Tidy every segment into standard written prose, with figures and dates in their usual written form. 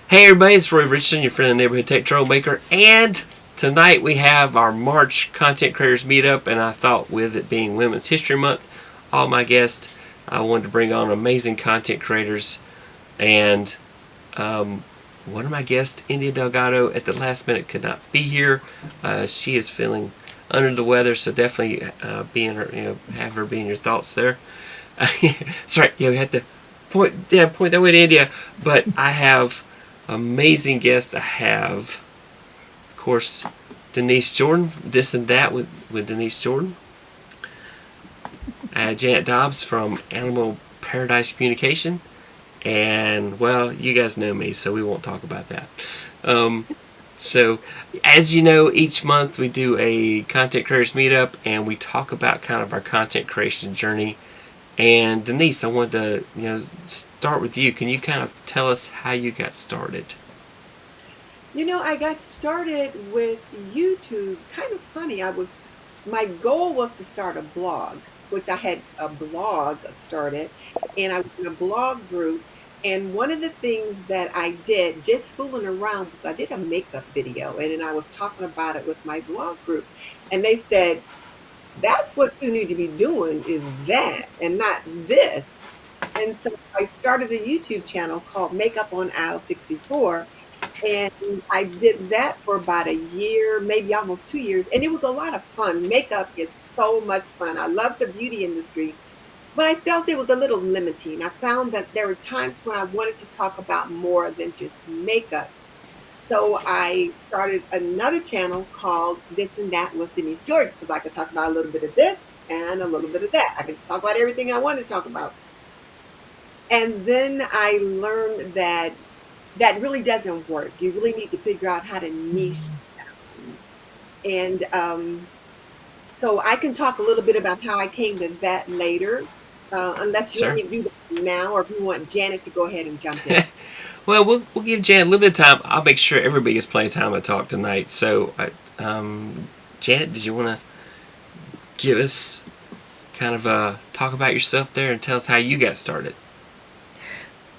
Hey everybody, it's Roy Richardson, your friend and neighborhood tech troublemaker, and tonight we have our March Content Creators Meetup, and I thought with it being Women's History Month, all my guests, I wanted to bring on amazing content creators, and one of my guests, India Delgado, at the last minute could not be here. She is feeling under the weather, so definitely have her be in your thoughts there. Sorry, we had to point that way to India, but I have amazing guests. I have, of course, Denise Jordan, This and That with Denise Jordan. Janet Dobbs from Animal Paradise Communication. And, well, you guys know me, so we won't talk about that. So, as you know, each month we do a Content Creators Meetup, and we talk about kind of our content creation journey. And Denise, I wanted to start with you. Can you kind of tell us how you got started? I got started with YouTube. Kind of funny. My goal was to start a blog, which I had a blog started, and I was in a blog group. And one of the things that I did, just fooling around, was I did a makeup video, and then I was talking about it with my blog group, and they said, "That's what you need to be doing, is that, and not this." And so I started a YouTube channel called Makeup on Aisle 64. And I did that for about a year, maybe almost 2 years. And it was a lot of fun. Makeup is so much fun. I love the beauty industry, but I felt it was a little limiting. I found that there were times when I wanted to talk about more than just makeup. So I started another channel called This and That with Denise Jordan, because I could talk about a little bit of this and a little bit of that. I could just talk about everything I wanted to talk about. And then I learned that that really doesn't work. You really need to figure out how to niche down. And so I can talk a little bit about how I came to that later, unless you want Sure. me to do that now, or if you want Janet to go ahead and jump in. Well, we'll give Janet a little bit of time. I'll make sure everybody gets plenty of time to talk tonight. So, Janet, did you want to give us kind of talk about yourself there and tell us how you got started?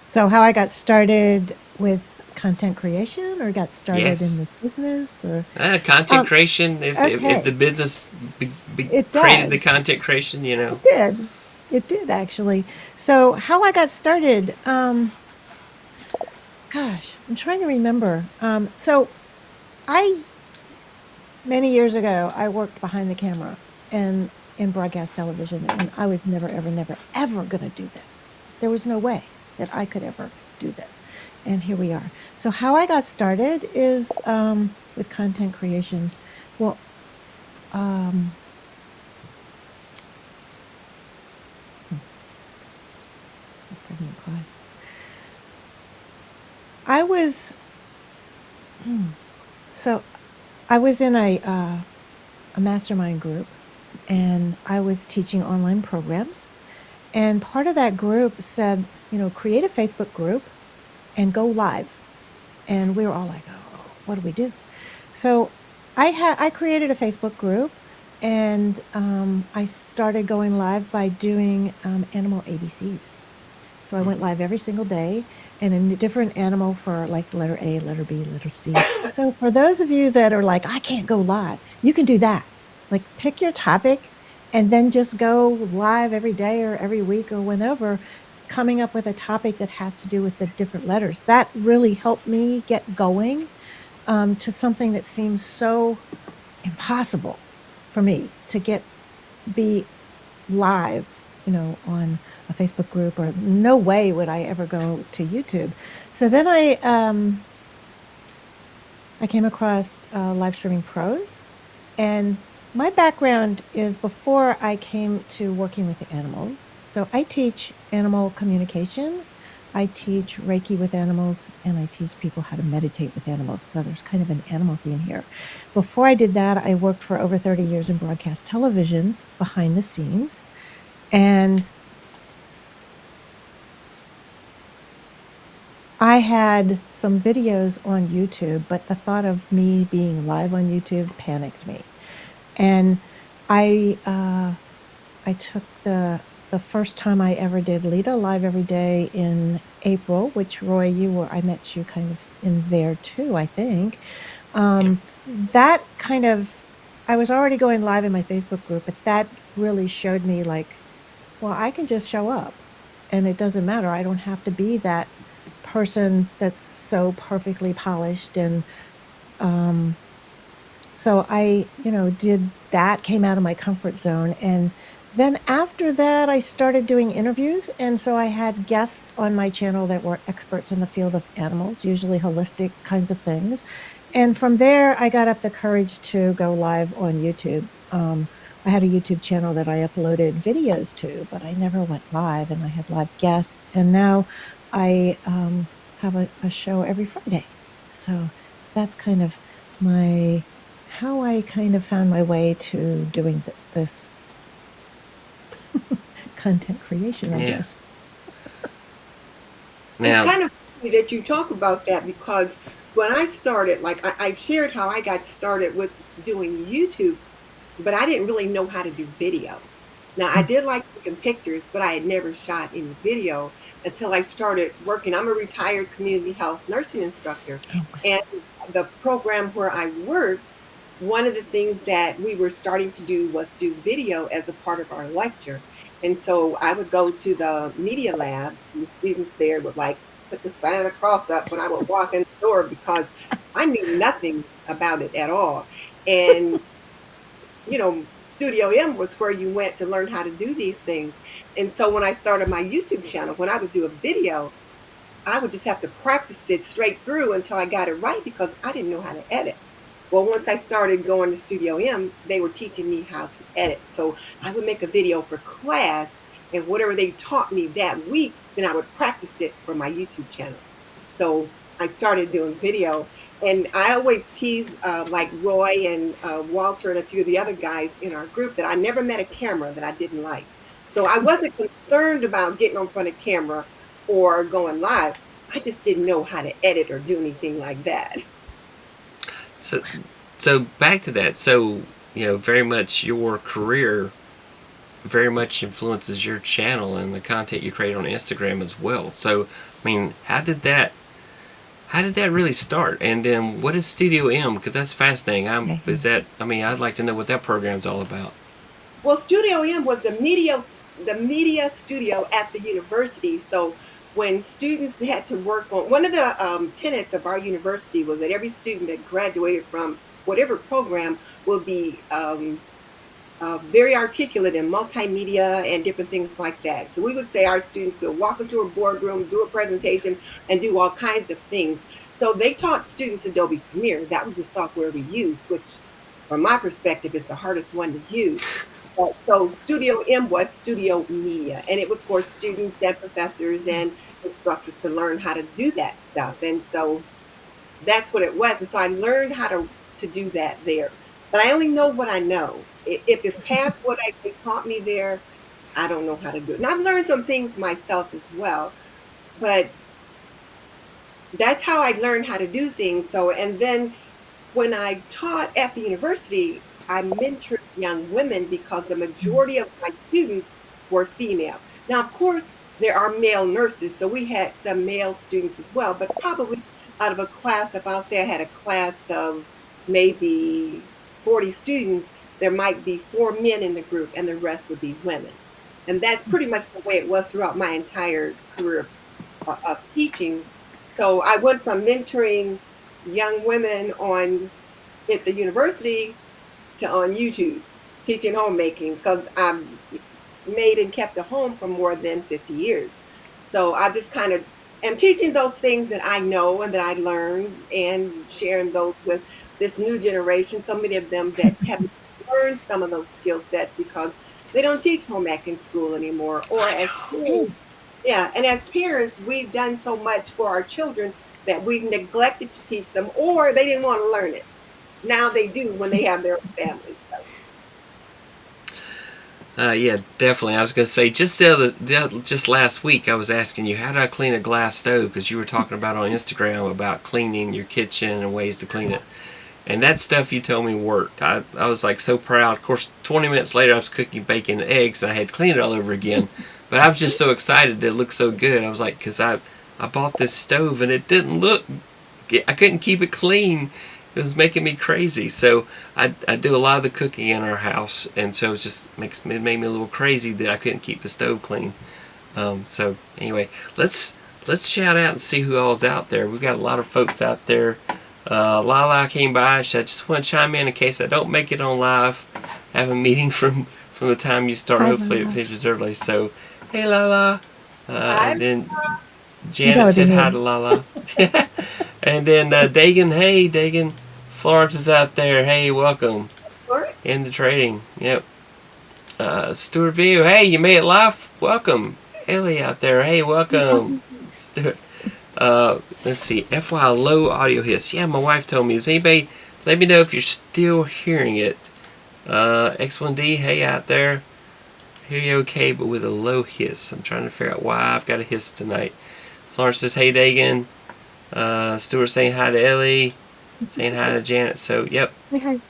So how I got started with content creation, or got started in Yes. this business, or Content creation. If the okay, business it created the does. content creation, It did. It did actually. So how I got started, gosh, I'm trying to remember. So I many years ago I worked behind the camera and in broadcast television, and I was never, ever, never, ever going to do this. There was no way that I could ever do this. And here we are. So how I got started is with content creation. Well, um, pardon me, pause. I was so I was in a mastermind group, and I was teaching online programs. And part of that group said, create a Facebook group and go live. And we were all like, oh, what do we do? So I created a Facebook group, and I started going live by doing animal ABCs. So I went live every single day, and a different animal for like the letter A, letter B, letter C. So for those of you that are like, I can't go live, you can do that. Like, pick your topic and then just go live every day or every week or whenever, coming up with a topic that has to do with the different letters. That really helped me get going to something that seems so impossible for me to be live, on a Facebook group, or no way would I ever go to YouTube. So then I came across Live Streaming Pros, and my background is before I came to working with the animals. So I teach animal communication, I teach Reiki with animals, and I teach people how to meditate with animals. So there's kind of an animal theme here. Before I did that, I worked for over 30 years in broadcast television behind the scenes. And I had some videos on YouTube, but the thought of me being live on YouTube panicked me. And I took the the first time I ever did Lita live every day in April, which Roy, I met you kind of in there too, I think. That kind of, I was already going live in my Facebook group, but that really showed me like, well, I can just show up and it doesn't matter. I don't have to be that person that's so perfectly polished. And so I, did that, came out of my comfort zone. And then after that, I started doing interviews. And so I had guests on my channel that were experts in the field of animals, usually holistic kinds of things. And from there, I got up the courage to go live on YouTube. I had a YouTube channel that I uploaded videos to, but I never went live, and I had live guests. And now I have a show every Friday. So that's kind of how I kind of found my way to doing this content creation, I guess. Now, it's kind of funny that you talk about that, because when I started, like I shared how I got started with doing YouTube, but I didn't really know how to do video. Now, I did like taking pictures, but I had never shot any video until I started working. I'm a retired community health nursing instructor. And the program where I worked, one of the things that we were starting to do was do video as a part of our lecture. And so I would go to the media lab, and the students there would like put the sign of the cross up when I would walk in the door, because I knew nothing about it at all. And Studio M was where you went to learn how to do these things. And so when I started my YouTube channel, when I would do a video, I would just have to practice it straight through until I got it right, because I didn't know how to edit. Well, once I started going to Studio M, they were teaching me how to edit. So I would make a video for class, and whatever they taught me that week, then I would practice it for my YouTube channel. So I started doing video. And I always tease like Roy and Walter and a few of the other guys in our group that I never met a camera that I didn't like. So I wasn't concerned about getting on front of camera or going live. I just didn't know how to edit or do anything like that. So back to that. So, very much your career very much influences your channel and the content you create on Instagram as well. So, I mean, how did that really start? And then what is Studio M? Because that's fascinating. I'd like to know what that program's all about. Well, Studio M was the media studio at the university. So when students had to work on, one of the tenets of our university was that every student that graduated from whatever program will be very articulate in multimedia and different things like that. So we would say our students could walk into a boardroom, do a presentation, and do all kinds of things. So they taught students Adobe Premiere. That was the software we used, which from my perspective is the hardest one to use. So Studio M was Studio Media, and it was for students and professors and instructors to learn how to do that stuff. And so that's what it was. And so I learned how to do that there. But I only know what I know. If it's past what they taught me there, I don't know how to do it. And I've learned some things myself as well, but that's how I learned how to do things. So, and then when I taught at the university, I mentored young women because the majority of my students were female. Now, of course, there are male nurses, so we had some male students as well, but probably out of a class, if I'll say I had a class of maybe 40 students, there might be 4 men in the group and the rest would be women. And that's pretty much the way it was throughout my entire career of teaching. So I went from mentoring young women at the university to on YouTube, teaching homemaking, because I've made and kept a home for more than 50 years. So I just kind of am teaching those things that I know and that I learned and sharing those with this new generation, so many of them that haven't learned some of those skill sets because they don't teach home ec in school anymore. Or as parents, we've done so much for our children that we've neglected to teach them, or they didn't want to learn it. Now they do when they have their own families. Yeah, definitely. I was going to say, just last week, I was asking you, how do I clean a glass stove? Because you were talking about on Instagram about cleaning your kitchen and ways to clean it. And that stuff you told me worked. I was like so proud. Of course, 20 minutes later, I was cooking bacon and eggs, and I had to clean it all over again. But I was just so excited that it looked so good. I was like, because I bought this stove and it didn't look, I couldn't keep it clean. It was making me crazy. So I do a lot of the cooking in our house, and so it made me a little crazy that I couldn't keep the stove clean. So anyway, let's shout out and see who all's out there. We've got a lot of folks out there. Lala came by. So I just want to chime in case I don't make it on live. I have a meeting from the time you start. Hopefully it finishes early. So hey Lala, and then Janet said hi to Lala. And then Dagan, hey Dagan, Florence is out there. Hey, welcome. In the trading. Yep. Stuart View, hey, you made it live. Welcome. Ellie out there, hey, welcome. Stuart. Let's see. FY low audio hiss. Yeah, my wife told me. Is anybody? Let me know if you're still hearing it. X1D, hey out there. Hear you okay, but with a low hiss. I'm trying to figure out why I've got a hiss tonight. Florence says, hey Dagan. Stuart saying hi to Ellie. Saying hi to Janet. So, yep. Okay.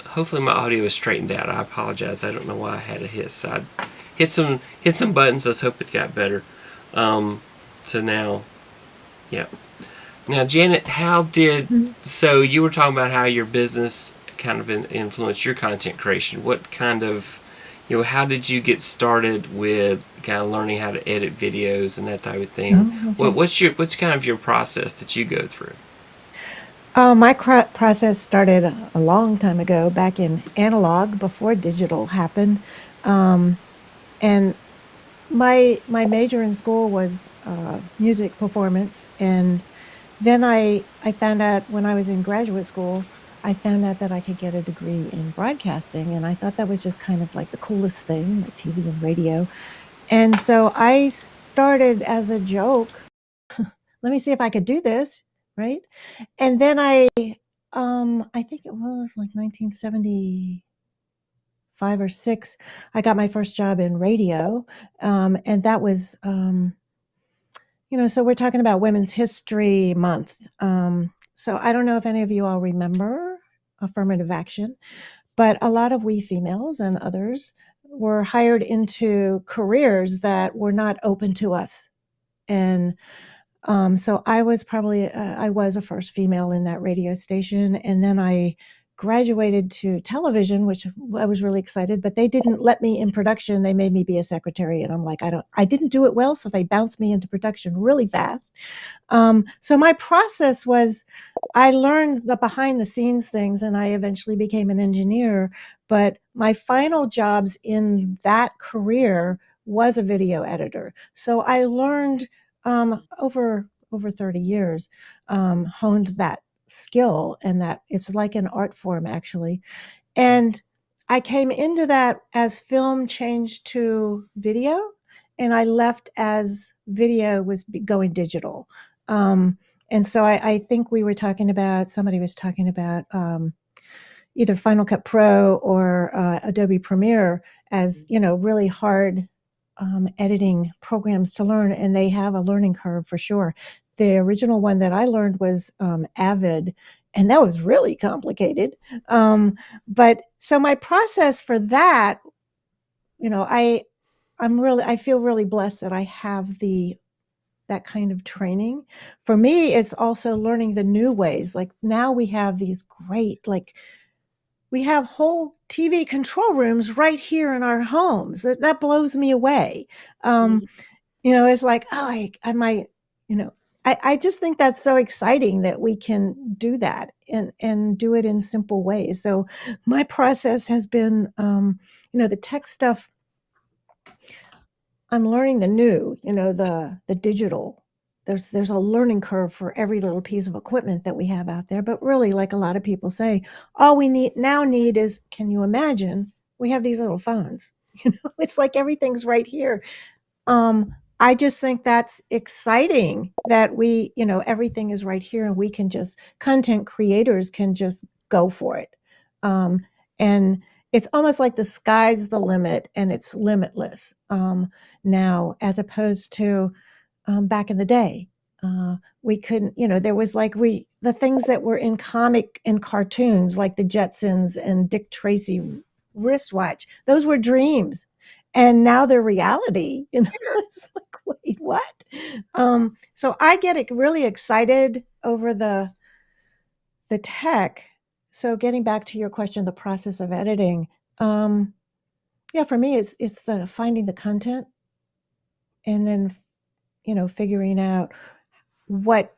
Hopefully my audio is straightened out. I apologize. I don't know why I had a hiss. I hit some buttons. Let's hope it got better. So now, yeah. Now, Janet, how did... So you were talking about how your business kind of influenced your content creation. What kind of... how did you get started with kind of learning how to edit videos and that type of thing? Okay. What's kind of your process that you go through? My process started a long time ago, back in analog, before digital happened. And my major in school was music performance. And then I found out when I was in graduate school, I found out that I could get a degree in broadcasting. And I thought that was just kind of like the coolest thing, like TV and radio. And so I started as a joke. Let me see if I could do this, right? And then I think it was like 1975 or 6, I got my first job in radio. And that was, so we're talking about Women's History Month. So I don't know if any of you all remember affirmative action, but a lot of we females and others were hired into careers that were not open to us. And so I was a first female in that radio station. And then I graduated to television, which I was really excited, but they didn't let me in production. They made me be a secretary. And I'm like, I didn't do it well. So they bounced me into production really fast. So my process was, I learned the behind the scenes things and I eventually became an engineer. But my final jobs in that career was a video editor. So I learned over 30 years, honed that skill, and that it's like an art form actually. And I came into that as film changed to video, and I left as video was going digital. And so I think somebody was talking about either Final Cut Pro or Adobe Premiere as, really hard editing programs to learn, and they have a learning curve for sure. The original one that I learned was Avid, and that was really complicated. But so my process for that, I feel really blessed that I have that kind of training. For me, it's also learning the new ways. Like now we have these great, we have whole TV control rooms right here in our homes. That blows me away. It's like, oh, I might, I just think that's so exciting that we can do that and do it in simple ways. So my process has been, the tech stuff. I'm learning the new, the digital. There's a learning curve for every little piece of equipment that we have out there. But really, like a lot of people say, all we need is, can you imagine? We have these little phones. It's like everything's right here. I just think that's exciting that everything is right here and we can content creators can just go for it. And it's almost like the sky's the limit and it's limitless now, as opposed to back in the day. We couldn't, there was like the things that were in comic and cartoons, like the Jetsons and Dick Tracy wristwatch. Those were dreams, and now they're reality. It's like, wait, what? So I get really excited over the tech. So getting back to your question, the process of editing. Yeah, for me, it's the finding the content, and then figuring out what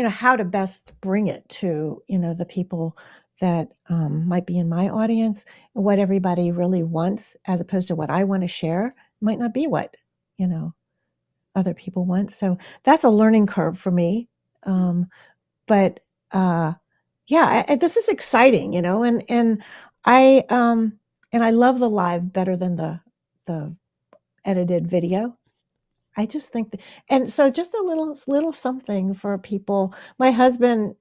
how to best bring it to the people that might be in my audience, and what everybody really wants, as opposed to what I want to share might not be what you know other people want. So that's a learning curve for me. But yeah, this is exciting, I and I love the live better than the edited video. I just think that, and so just a little something for people. My husband,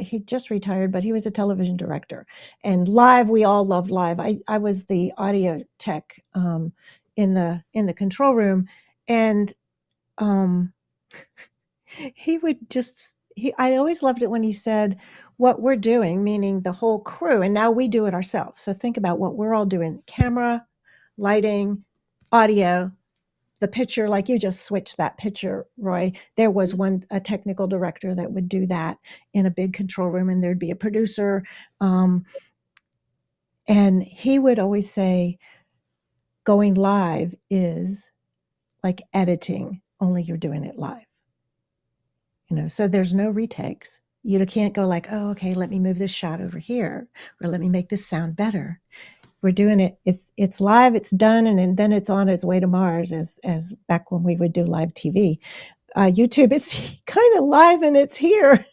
he just retired, but he was a television director, and live, we all love live. I was the audio tech in the control room, and um, he would just he I always loved it when he said, "What we're doing," meaning the whole crew, and now we do it ourselves. So think about what we're all doing: camera, lighting, audio, the picture, like you just switched that picture, Roy. There was a technical director that would do that in a big control room, and there'd be a producer. And he would always say, going live is like editing, only you're doing it live. So there's no retakes. You can't go like, oh, okay, let me move this shot over here, or let me make this sound better. We're doing it. It's live. It's done, and then it's on its way to Mars, as back when we would do live TV. YouTube, it's kind of live and it's here.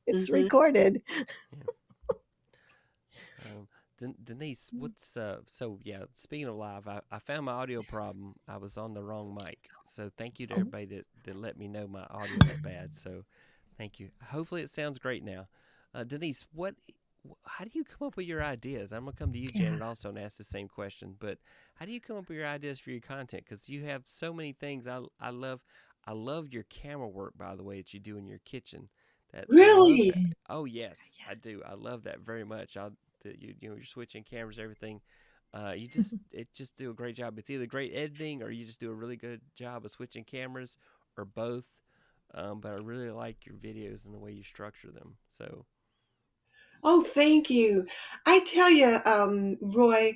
It's Mm-hmm. recorded. Yeah. Denise, what's so yeah? Speaking of live, I found my audio problem. I was on the wrong mic, so thank you to Oh, everybody that let me know my audio was bad. So thank you. Hopefully, it sounds great now. Denise, how do you come up with your ideas? I'm gonna come to you, yeah. Janet, also and ask the same question. But how do you come up with your ideas for your content? Because you have so many things. I love your camera work, by the way, that you do in your kitchen. That I love Really? that. Oh yes, I do. I love that very much. That you're switching cameras, everything. You just do a great job. It's either great editing or you just do a really good job of switching cameras, or both. But I really like your videos and the way you structure them. So Oh, thank you. I tell you, Roy,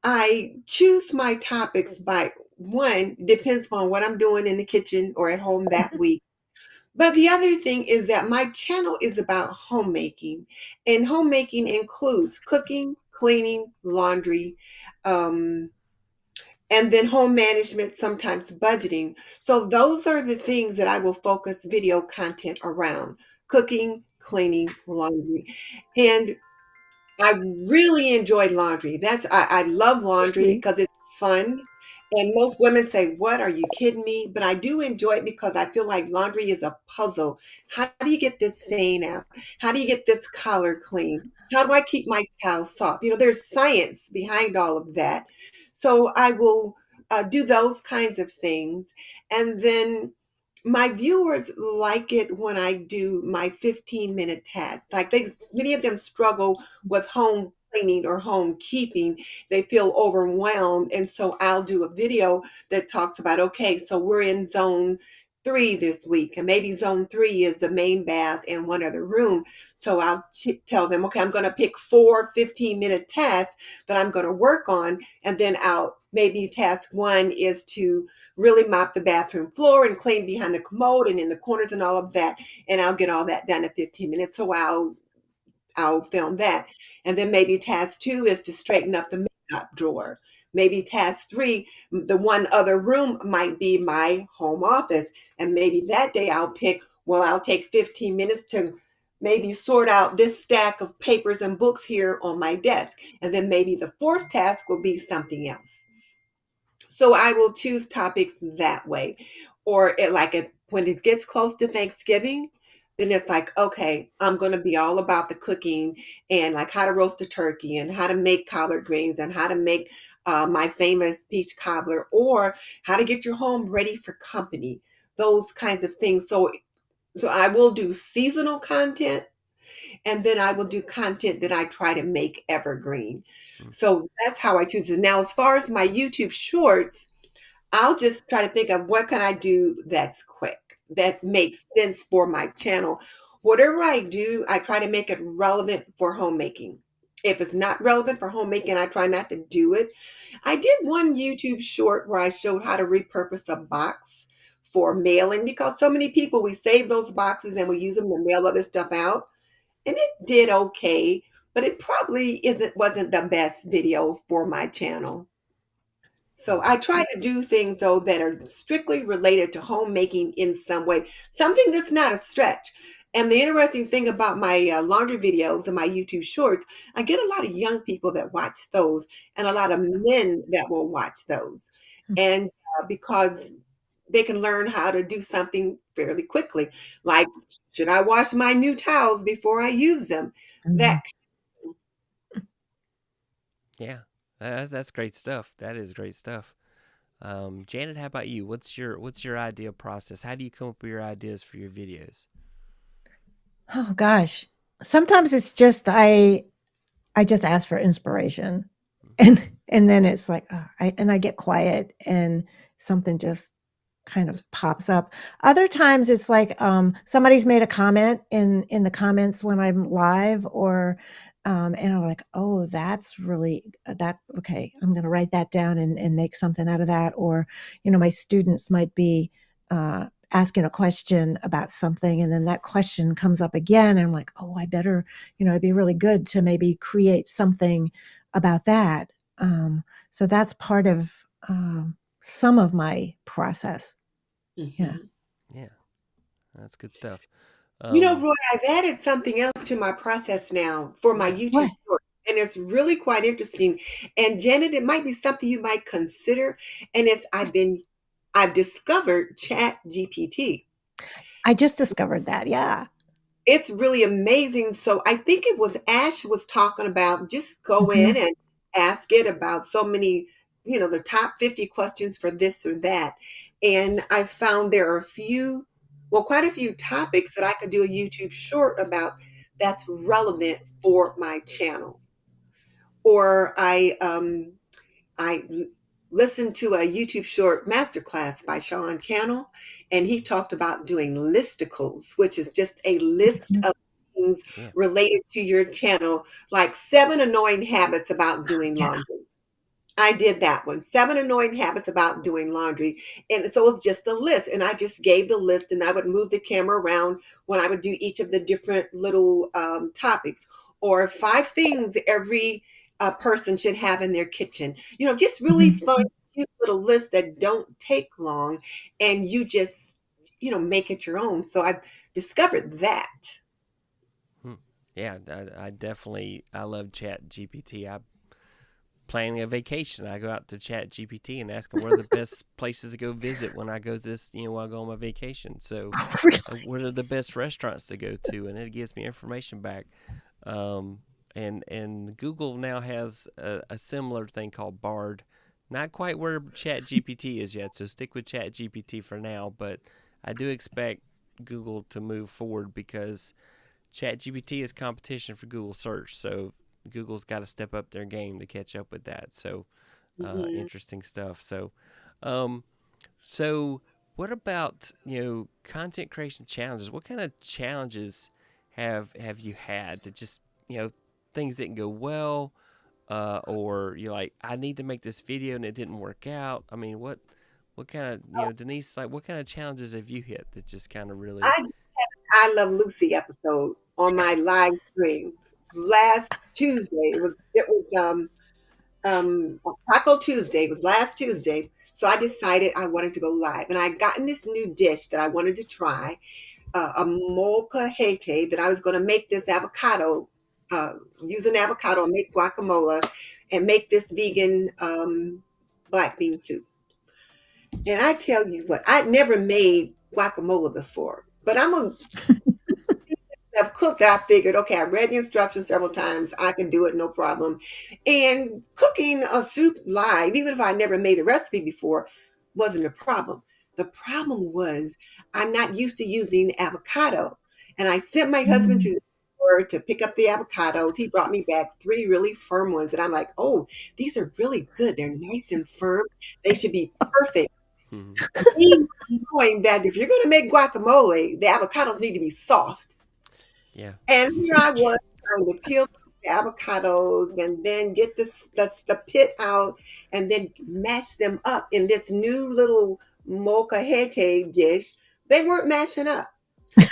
I choose my topics by one, depends on what I'm doing in the kitchen or at home that week. But the other thing is that my channel is about homemaking, and homemaking includes cooking, cleaning, laundry, um, and then home management, sometimes budgeting. So those are the things that I will focus video content around: cooking, cleaning, laundry. And I really enjoy laundry. I love laundry Really? because it's fun. And most women say, "What? Are you kidding me?" But I do enjoy it because I feel like laundry is a puzzle. How do you get this stain out? How do you get this collar clean? How do I keep my towels soft? There's science behind all of that. So I will do those kinds of things. And then my viewers like it when I do my 15-minute tasks. Like many of them struggle with home cleaning or home keeping. They feel overwhelmed. And so I'll do a video that talks about, okay, so we're in zone 3 this week, and maybe zone 3 is the main bath and one other room. So I'll tell them, okay, I'm going to pick 4 15-minute tasks that I'm going to work on. And then maybe task 1 is to really mop the bathroom floor and clean behind the commode and in the corners and all of that. And I'll get all that done in 15 minutes. So I'll film that. And then maybe task 2 is to straighten up the makeup drawer. Maybe task 3, the one other room might be my home office. And maybe that day I'll take 15 minutes to maybe sort out this stack of papers and books here on my desk. And then maybe the fourth task will be something else. So I will choose topics that way. Or when it gets close to Thanksgiving, then it's like, okay, I'm going to be all about the cooking, and like how to roast a turkey and how to make collard greens and how to make my famous peach cobbler, or how to get your home ready for company, those kinds of things. So So I will do seasonal content, and then I will do content that I try to make evergreen. Mm. So that's how I choose it. Now, as far as my YouTube shorts, I'll just try to think of what can I do that's quick, that makes sense for my channel. Whatever I do, I try to make it relevant for homemaking. If it's not relevant for homemaking, I try not to do it. I did one YouTube short where I showed how to repurpose a box for mailing, because so many people, we save those boxes and we use them to mail other stuff out. And it did okay, but it probably wasn't the best video for my channel. So Mhm. I try to do things though that are strictly related to homemaking in some way, something that's not a stretch. And the interesting thing about my laundry videos and my YouTube shorts, I get a lot of young people that watch those, and a lot of men that will watch those. And because they can learn how to do something fairly quickly, like, should I wash my new towels before I use them? Mhm. That Yeah, that's great stuff. That is great stuff. Janet, how about you? What's your idea process? How do you come up with your ideas for your videos? Oh gosh. Sometimes it's just I just ask for inspiration, and then it's like, I get quiet and something just kind of pops up. Other times it's like, somebody's made a comment in the comments when I'm live, or and I'm like, oh, that's really that okay. I'm going to write that down and make something out of that. Or my students might be asking a question about something, and then that question comes up again, and I'm like, oh, I better, it'd be really good to maybe create something about that. So that's part of some of my process. Yeah. Mhm. Yeah, that's good stuff. You know, Um, Roy, I've added something else to my process now for my yeah, YouTube What? short, and it's really quite interesting. And Janet, it might be something you might consider. And I've discovered Chat GPT. I just discovered that. Yeah. It's really amazing. So I think it was Ash was talking about, just go in Mhm. and ask it about so many, the top 50 questions for this or that. And I found there are quite a few topics that I could do a YouTube short about that's relevant for my channel. Or I listened to a YouTube short masterclass by Sean Cannell, and he talked about doing listicles, which is just a list Mhm. of things yeah, related to your channel, like 7 annoying habits about doing Yeah. laundry. I did that one. 7 annoying habits about doing laundry. And so it's just a list. And I just gave the list, and I would move the camera around when I would do each of the different little topics, or 5 things every person should have in their kitchen. Just really Mhm. fun, cute little lists that don't take long, and you just, make it your own. So I've discovered that. hmm. Yeah. I definitely I love Chat GPT. I'm planning a vacation. I go out to Chat GPT and ask them where are the best places to go visit when I go this, while I go on my vacation. So, Really? what are the best restaurants to go to, and it gives me information back. Um, and Google now has a similar thing called Bard. Not quite where ChatGPT is yet, so stick with ChatGPT for now. But I do expect Google to move forward because ChatGPT is competition for Google search. So Google's got to step up their game to catch up with that. So Mhm. interesting stuff. Um, so what about content creation challenges? What kind of challenges have you had that just things didn't go well, or you're like, I need to make this video and it didn't work out? I mean, what kind of Denise, like what kind of challenges have you hit that just kind of really? I I Love Lucy episode on my live stream last Tuesday. It was Taco Tuesday. It was last Tuesday. So I decided I wanted to go live, and I gotten this new dish that I wanted to try, a molcajete, that I was going to make this avocado, uh, use an avocado and make guacamole, and make this vegan black bean soup. And I tell you what, I'd never made guacamole before, but I've cooked, I figured, okay, I read the instructions several times. I can do it, no problem. And cooking a soup live, even if I never made the recipe before, wasn't a problem. The problem was I'm not used to using avocado. And I sent my husband to the store to pick up the avocados. He brought me back three really firm ones. And I'm like, oh, these are really good. They're nice and firm. They should be perfect. Mhm. Me knowing that if you're going to make guacamole, the avocados need to be soft. Yeah. And here I was trying to peel the avocados and then get the pit out and then mash them up in this new little molcajete dish. They weren't mashing up.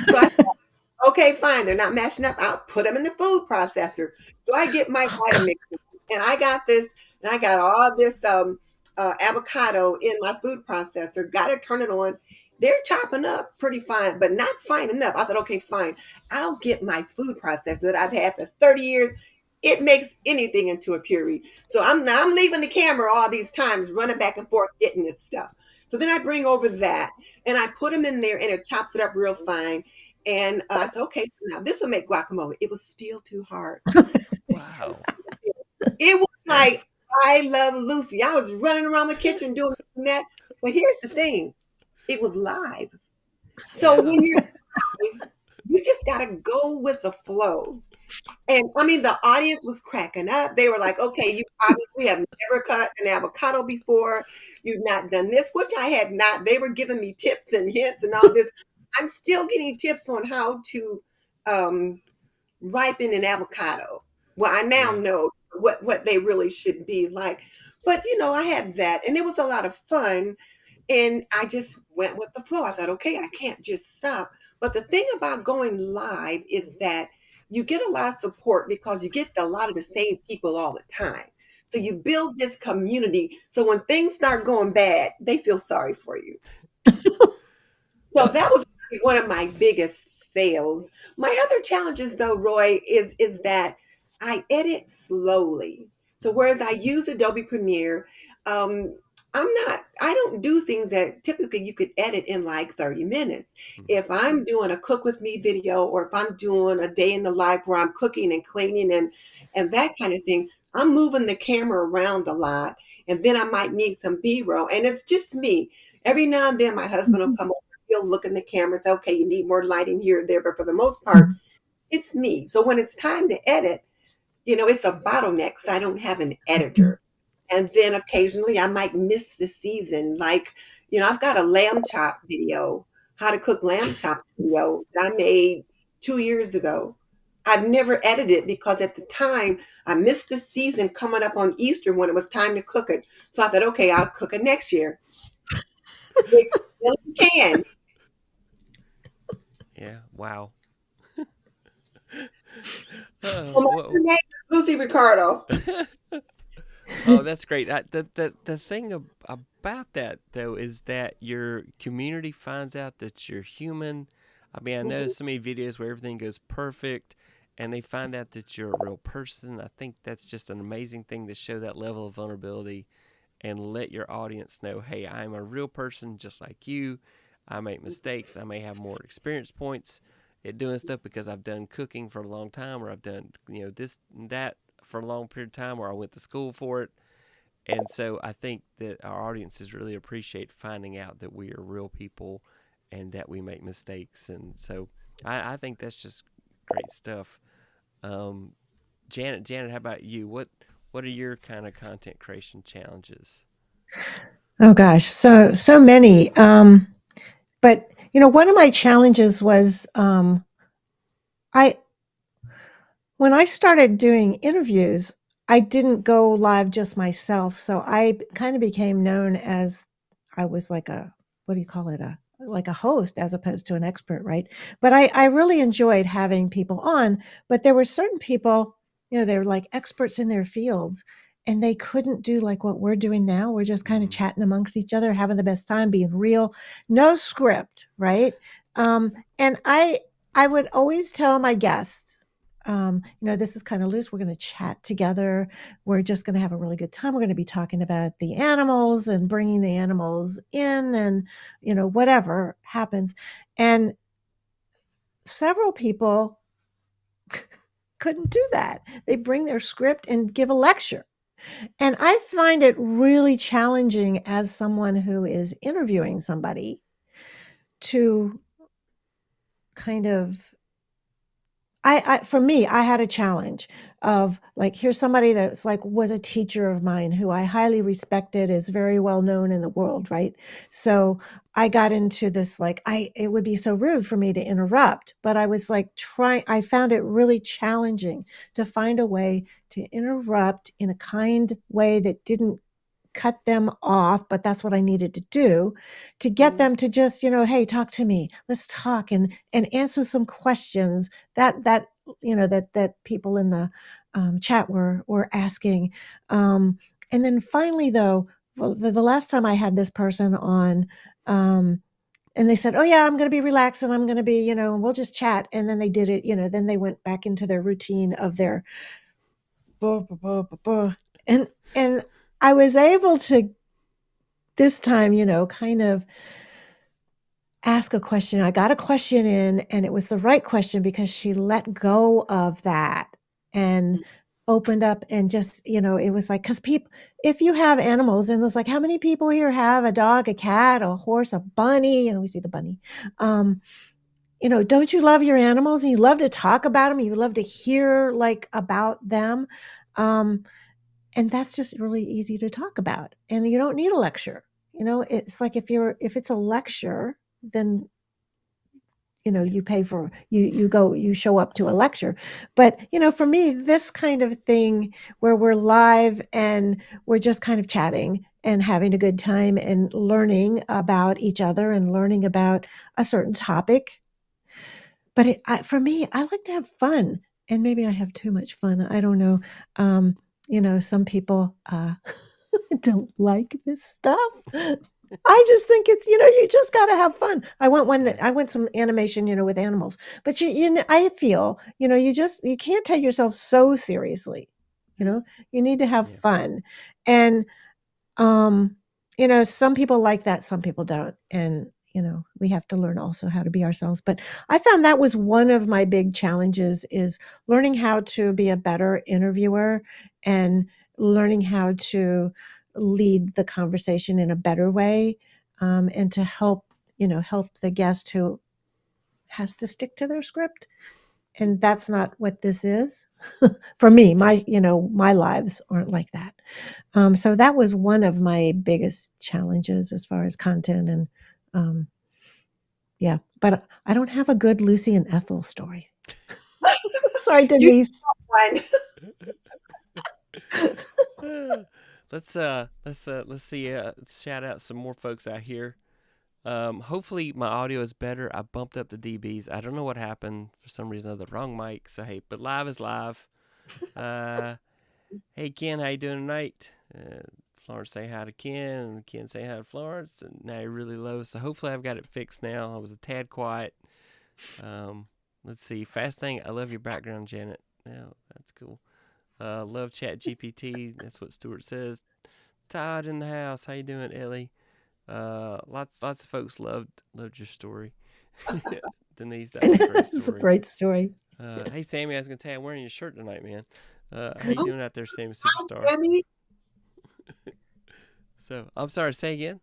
So I okay, fine. They're not mashing up. I'll put them in the food processor. So I get my Oh God. Vitamix, and I got this, and I got all this avocado in my food processor. Got to turn it on. They're chopping up pretty fine, but not fine enough. I thought, okay, fine. I'll get my food processor that I've had for 30 years. It makes anything into a puree. So I'm leaving the camera all these times, running back and forth, getting this stuff. So then I bring over that, and I put them in there, and it chops it up real fine. And I said, okay, so now this will make guacamole. It was still too hard. Wow. It was like I Love Lucy. I was running around the kitchen doing that. But here's the thing, it was live. So Yeah. when you're live, you just got to go with the flow. And I mean, the audience was cracking up. They were like, okay, you obviously have never cut an avocado before. You've not done this, which I had not. They were giving me tips and hints and all this. I'm still getting tips on how to um, ripen an avocado. Well, I now Yeah. know what they really should be like. But I had that, and it was a lot of fun. And I just went with the flow. I thought, okay, I can't just stop. But the thing about going live is that you get a lot of support because you get a lot of the same people all the time. So you build this community. So when things start going bad, they feel sorry for you. So Well, that was probably one of my biggest fails. My other challenges though, Roy, is that I edit slowly. So whereas I use Adobe Premiere, um, I don't do things that typically you could edit in like 30 minutes. mhm. If I'm doing a cook with me video or if I'm doing a day in the life where I'm cooking and cleaning and that kind of thing, I'm moving the camera around a lot and then I might need some B-roll and it's just me. Every now and then my husband will come over, he'll look in the camera, say, okay, you need more lighting here or there, but for the most part, it's me. So when it's time to edit, it's a bottleneck because I don't have an editor. And then occasionally I might miss the season. Like, I've got a lamb chop video, how to cook lamb chops video that I made 2 years ago. I've never edited because at the time I missed the season coming up on Easter when it was time to cook it. So I thought, okay, I'll cook it next year. They still can. Yeah. Wow. So my Well, name is Lucy Ricardo. oh, that's great. The thing about that though is that your community finds out that you're human. I mean, I Mhm. noticed so many videos where everything goes perfect, and they find out that you're a real person. I think that's just an amazing thing to show that level of vulnerability and let your audience know, hey, I'm a real person just like you. I make mistakes. I may have more experience points at doing stuff because I've done cooking for a long time, or I've done this and that for a long period of time, or I went to school for it. And so I think that our audiences really appreciate finding out that we are real people and that we make mistakes. And so I think that's just great stuff. Um, Janet, how about you? What are your kind of content creation challenges? Oh gosh, so many. But one of my challenges was I when I started doing interviews, I didn't go live just myself. So I kind of became known as I was like a what do you call it? Like a host as opposed to an expert, right? But I really enjoyed having people on, but there were certain people, they were like experts in their fields and they couldn't do like what we're doing now. We're just kind of Mm, chatting amongst each other, having the best time, being real, no script, right? And I would always tell my guests, this is kind of loose. We're going to chat together. We're just going to have a really good time. We're going to be talking about the animals and bringing the animals in and, whatever happens. And several people couldn't do that. They bring their script and give a lecture. And I find it really challenging as someone who is interviewing somebody to kind of for me, I had a challenge of like, here's somebody that's like was a teacher of mine who I highly respected, is very well known in the world, right? So I got into this like it would be so rude for me to interrupt, but I was like I found it really challenging to find a way to interrupt in a kind way that didn't cut them off, but that's what I needed to do to get them to just, hey, talk to me. Let's talk and answer some questions that that people in the chat were asking. And then finally, though, the last time I had this person on, and they said, "Oh yeah, I'm going to be relaxed and I'm going to be, we'll just chat." And then they did it, then they went back into their routine of their blah, blah, blah, blah, blah. And I was able to this time, kind of ask a question. I got a question in, and it was the right question because she let go of that and opened up and just, it was like, because people, if you have animals, and it's like, how many people here have a dog, a cat, a horse, a bunny? And we see the bunny. Don't you love your animals and you love to talk about them? You love to hear like about them. And that's just really easy to talk about. And you don't need a lecture. It's like if it's a lecture, then you pay for you show up to a lecture. But for me, this kind of thing where we're live and we're just kind of chatting and having a good time and learning about each other and learning about a certain topic. But for me, I like to have fun, and maybe I have too much fun. I don't know. Some people don't like this stuff. I just think it's, you just got to have fun. I want some animation, with animals. But I feel, you can't take yourself so seriously. You need to have fun. And some people like that, some people don't. And we have to learn also how to be ourselves. But I found that was one of my big challenges, is learning how to be a better interviewer and learning how to lead the conversation in a better way, and to help the guest who has to stick to their script. And that's not what this is. For me, my lives aren't like that. So that was one of my biggest challenges as far as content. And yeah, but I don't have a good Lucy and Ethel story. Sorry, Denise. Let's see. Let's shout out some more folks out here. Hopefully my audio is better. I bumped up the dBs. I don't know what happened. For some reason I had the wrong mic. So hey, but live is live. Hey Ken, how you doing tonight? Florence say hi to Ken, and Ken say hi to Florence, and now you're really low. So hopefully I've got it fixed now. I was a tad quiet. Let's see. Fast thing. I love your background, Janet. Oh, that's cool. Love Chat GPT. That's what Stuart says. Todd in the house. How you doing, Ellie? Lots of folks loved your story. Denise, that was a great story. It's a great story. Hey Sammy, I was gonna tell you I'm wearing your shirt tonight, man. How you doing out there, Sammy Superstar? So I'm sorry, say again.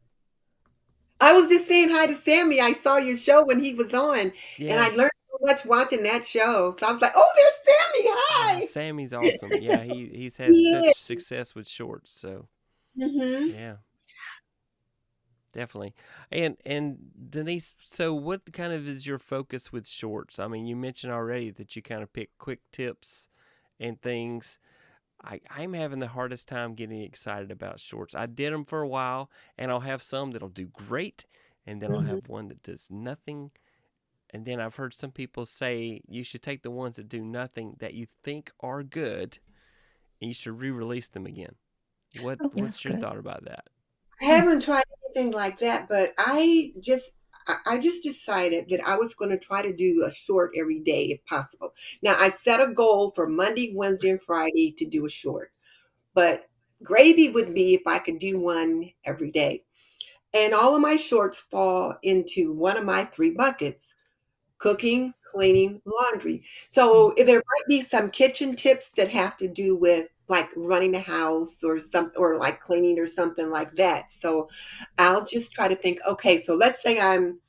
I was just saying hi to Sammy. I saw your show when he was on, and I learned so much watching that show. So I was like, "Oh, there's Sammy! Hi!" Sammy's awesome. Yeah, he's had such success with shorts. So yeah, definitely. And Denise, so what kind of is your focus with shorts? I mean, you mentioned already that you kind of pick quick tips and things. I'm having the hardest time getting excited about shorts. I did them for a while, and I'll have some that'll do great, and then I'll have one that does nothing. And then I've heard some people say you should take the ones that do nothing that you think are good, and you should re-release them again. What's your thought about that? I haven't tried anything like that, but I just decided that I was going to try to do a short every day if possible. Now I set a goal for Monday, Wednesday, and Friday to do a short, but gravy would be if I could do one every day. And all of my shorts fall into one of my three buckets: cooking, cleaning, laundry. So there might be some kitchen tips that have to do with like running the house or something, or like cleaning or something like that. So I'll just try to think, okay, so let's say I'm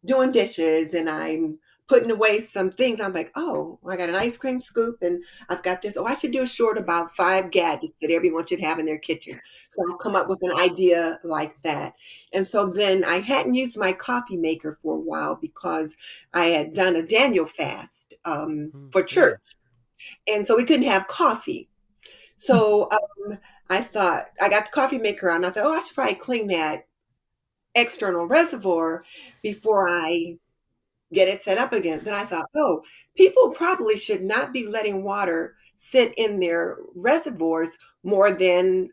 doing dishes and I'm putting away some things. I'm like, oh, I got an ice cream scoop and I've got this. Oh, I should do a short about 5 gadgets that everyone should have in their kitchen. So I'll come up with an idea like that. And so then I hadn't used my coffee maker for a while because I had done a Daniel fast for church. Mm. And so we couldn't have coffee. So I thought, I got the coffee maker out and I thought, oh, I should probably clean that external reservoir before I get it set up again. Then I thought, oh, people probably should not be letting water sit in their reservoirs more than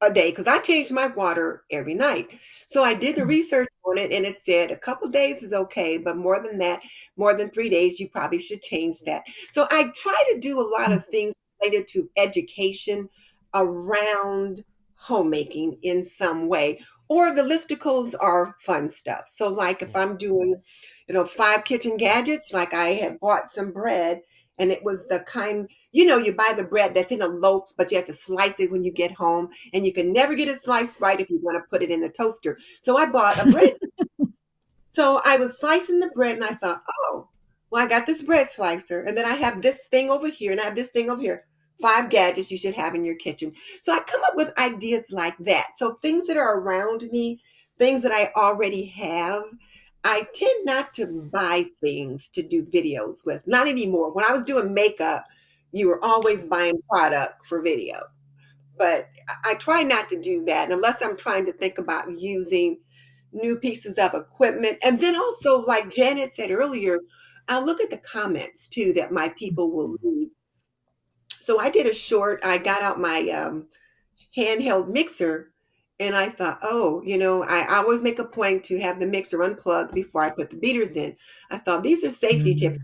a day because I change my water every night. So I did the research on it and it said a couple days is okay, but more than that, more than 3 days, you probably should change that. So I try to do a lot of things related to education around homemaking in some way. Or the listicles are fun stuff. So like if Yeah. I'm doing, 5 kitchen gadgets, like I have bought some bread and it was the kind, you buy the bread that's in a loaf, but you have to slice it when you get home, and you can never get it sliced right if you want to put it in the toaster. So I bought a bread. So I was slicing the bread and I thought, oh, well, I got this bread slicer, and then I have this thing over here, and I have this thing over here. 5 gadgets you should have in your kitchen. So I come up with ideas like that. So things that are around me, things that I already have. I tend not to buy things to do videos with, not anymore. When I was doing makeup, you were always buying product for video. But I try not to do that unless I'm trying to think about using new pieces of equipment. And then also, like Janet said earlier, I'll look at the comments too that my people will leave. So I did a short, I got out my handheld mixer and I thought, oh, I always make a point to have the mixer unplugged before I put the beaters in. I thought these are safety tips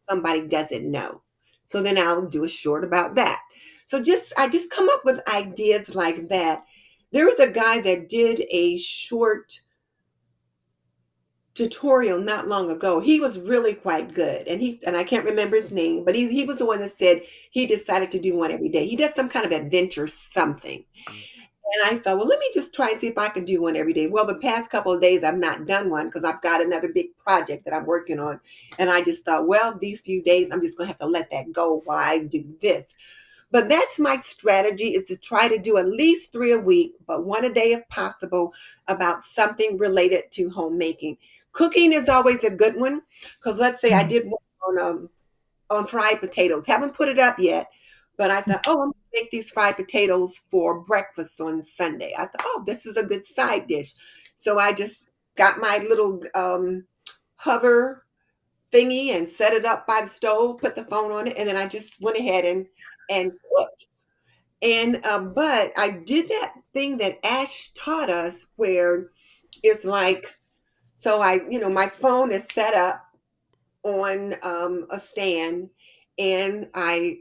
somebody doesn't know. So then I'll do a short about that. So I just come up with ideas like that. There was a guy that did a short tutorial not long ago. He was really quite good. And I can't remember his name, but he was the one that said he decided to do one every day. He does some kind of adventure something. Mm. And I thought, well, let me just try and see if I can do one every day. Well, the past couple of days, I've not done one because I've got another big project that I'm working on. And I just thought, well, these few days, I'm just going to have to let that go while I do this. But that's my strategy, is to try to do at least 3 a week, but one a day if possible, about something related to homemaking. Cooking is always a good one because let's say I did one on fried potatoes. Haven't put it up yet, but I thought, oh, I'm going to make these fried potatoes for breakfast on Sunday. I thought, oh, this is a good side dish. So I just got my little hover thingy and set it up by the stove, put the phone on it, and then I just went ahead and cooked. And but I did that thing that Ash taught us, where it's like, so my phone is set up on a stand, and I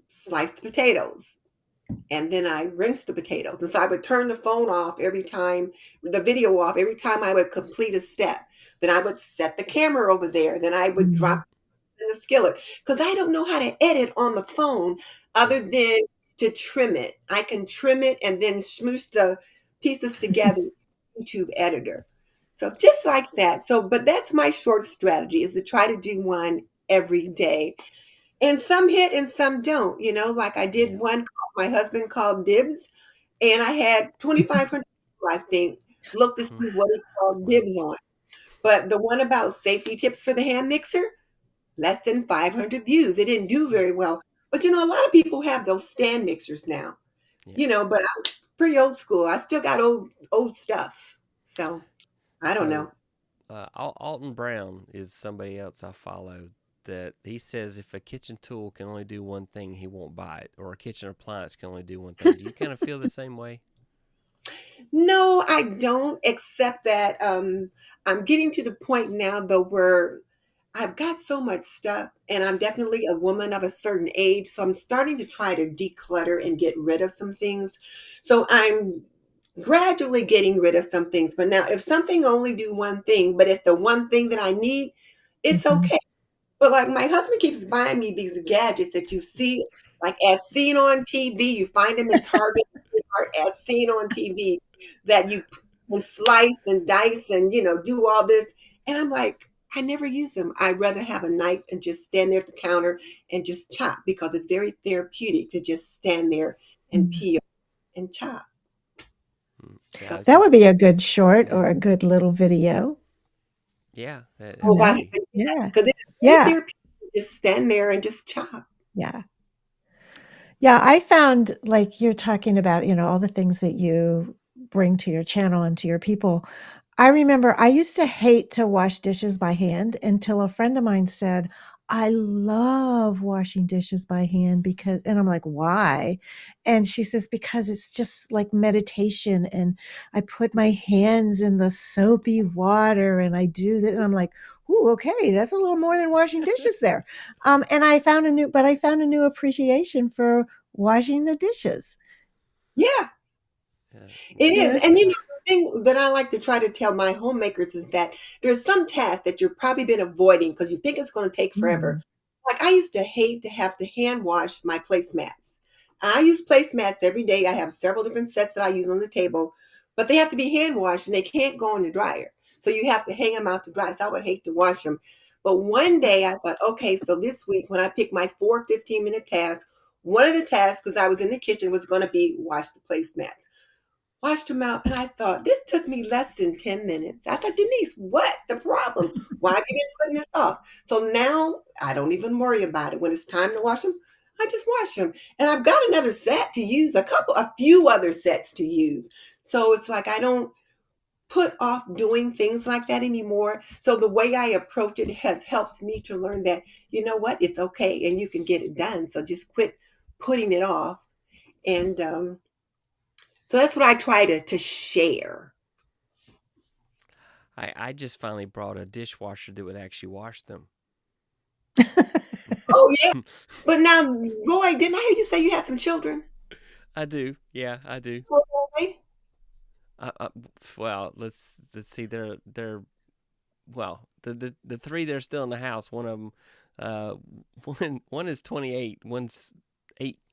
sliced the potatoes, and then I rinsed the potatoes. And so I would turn the phone off every time, the video off every time I would complete a step. Then I would set the camera over there. Then I would drop in the skillet because I don't know how to edit on the phone Yeah. other than to trim it. I can trim it and then smoosh the pieces together in YouTube editor. So just like that. So, but that's my short strategy, is to try to do one every day. And some hit and some don't, like I did Yeah. one my husband called dibs, and I had 2,500 people, I think, look to see Mm. what he called Wow. dibs on. But the one about safety tips for the hand mixer, less than 500 views. It didn't do Mm. very well. But a lot of people have those stand mixers now, Yeah. but I'm pretty old school. I still got old stuff. So I don't So know. Alton Brown is somebody else I follow, that he says if a kitchen tool can only do one thing, he won't buy it, or a kitchen appliance can only do one thing. Do you kind of feel the same way? No, I don't, except that I'm getting to the point now though where I've got so much stuff, and I'm definitely a woman of a certain age. So I'm starting to try to declutter and get rid of some things. So I'm gradually getting rid of some things. But now if something only do one thing, but it's the one thing that I need, it's okay. But like my husband keeps buying me these gadgets that you see, like as seen on TV. You find them in Target, as seen on TV, that you can slice and dice and do all this. And I'm like, I never use them. I'd rather have a knife and just stand there at the counter and just chop because it's very therapeutic to just stand there and Mm. peel and chop. Yeah, So, That would be a good short yeah, or a good little video, yeah, oh, wow, you know? Yeah. because it's very Yeah. therapeutic to just stand there and just chop. Yeah. Yeah, I found like you're talking about, all the things that you bring to your channel and to your people. I remember I used to hate to wash dishes by hand until a friend of mine said, I love washing dishes by hand because, and I'm like, why? And she says, because it's just like meditation. And I put my hands in the soapy water and I do that. And I'm like, ooh, okay, that's a little more than washing dishes there. And I found a new appreciation for washing the dishes. Yeah, yeah, it is. Yes. And the thing that I like to try to tell my homemakers is that there's some tasks that you've probably been avoiding because you think it's going to take forever. Mm. Like I used to hate to have to hand wash my placemats. I use placemats every day. I have several different sets that I use on the table, but they have to be hand washed and they can't go in the dryer. So you have to hang them out to dry. So I would hate to wash them. But one day I thought, okay, so this week when I picked my 4 15-minute tasks, one of the tasks, because I was in the kitchen, was going to be wash the placemats. Washed them out, and I thought, this took me less than 10 minutes. I thought, Denise, what the problem? Why have you been putting this off? So now I don't even worry about it. When it's time to wash them, I just wash them. And I've got another set to use, a few other sets to use. So it's like I don't put off doing things like that anymore. So the way I approach it has helped me to learn that, you know what, it's okay and you can get it done. So just quit putting it off. And so that's what I try to share. I just finally brought a dishwasher that would actually wash them. Oh, yeah. But now, Roy, didn't I hear you say you had some children? I do. Yeah, I do. Roy? Uh, well, let's see. They're well, the three that are still in the house. One of them, uh, one is 28, one's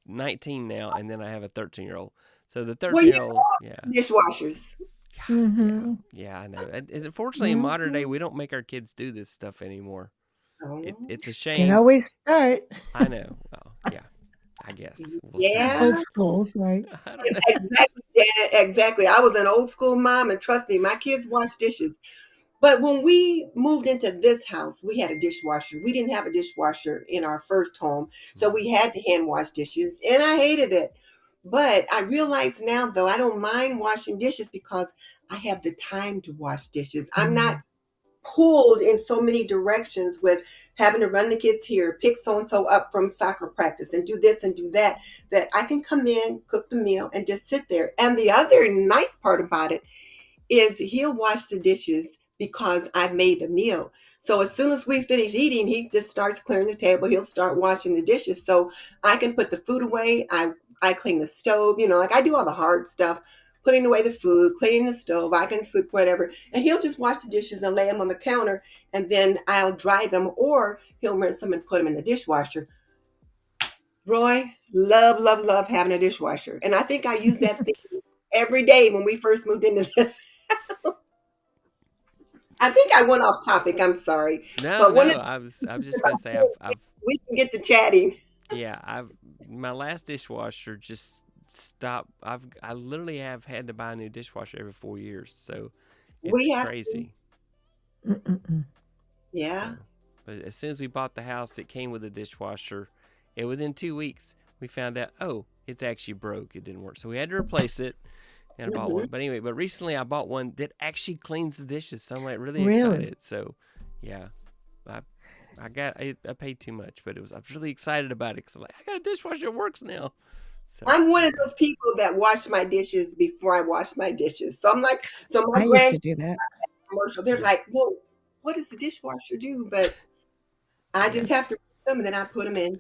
19 now, and then I have a 13-year-old. So the Well, 13-year-old, yeah, dishwashers. yeah, Mhm. yeah. I know. And unfortunately, in modern day, Mhm. we don't make our kids do this stuff anymore. Oh, It's a Can shame. always start. I know. Well, yeah. I guess we'll see. yeah. Old school, sorry. I don't know. Exactly, Janet, exactly. I was an old school mom, and trust me, my kids wash dishes. But when we moved into this house, we had a dishwasher. We didn't have a dishwasher in our first home, so Hmm. we had to hand wash dishes, and I hated it. But I realize now, though, I don't mind washing dishes because I have the time to wash dishes. I'm not Mm. pulled in so many directions with having to run the kids here, pick so and so up from soccer practice, and do this and do that, that I can come in, cook the meal, and just sit there. And the other nice part about it is he'll wash the dishes because I made the meal. So as soon as we finish eating, he just starts clearing the table. He'll start washing the dishes. So I can put the food away. I clean the stove, like I do all the hard stuff, putting away the food, cleaning the stove. I can sweep whatever. And he'll just wash the dishes and lay them on the counter. And then I'll dry them or he'll rinse them and put them in the dishwasher. Roy, love, love, love having a dishwasher. And I think I use that thing every day when we first moved into this. I think I went off topic. I'm sorry, No, but one no. of I was just gonna say we can get to chatting. yeah, I've my last dishwasher just stopped. I literally have had to buy a new dishwasher every 4 years, so it's We have, crazy. Mm-mm-mm. yeah. So, but as soon as we bought the house, it came with a dishwasher, and within 2 weeks, we found out, oh, it's actually broke. It didn't work, so we had to replace it. And I bought Mhm. one. But anyway, recently I bought one that actually cleans the dishes, so I'm like really Really? excited. So, yeah, I I paid too much, but I was really excited about it because I'm like, I got a dishwasher that works now. So I'm one of yeah, those people that wash my dishes before I wash my dishes. So I'm like, so my I used grand to do that. commercial, they're yeah, like, well, what does the dishwasher do? But I yeah, just have to put them and then I put them in.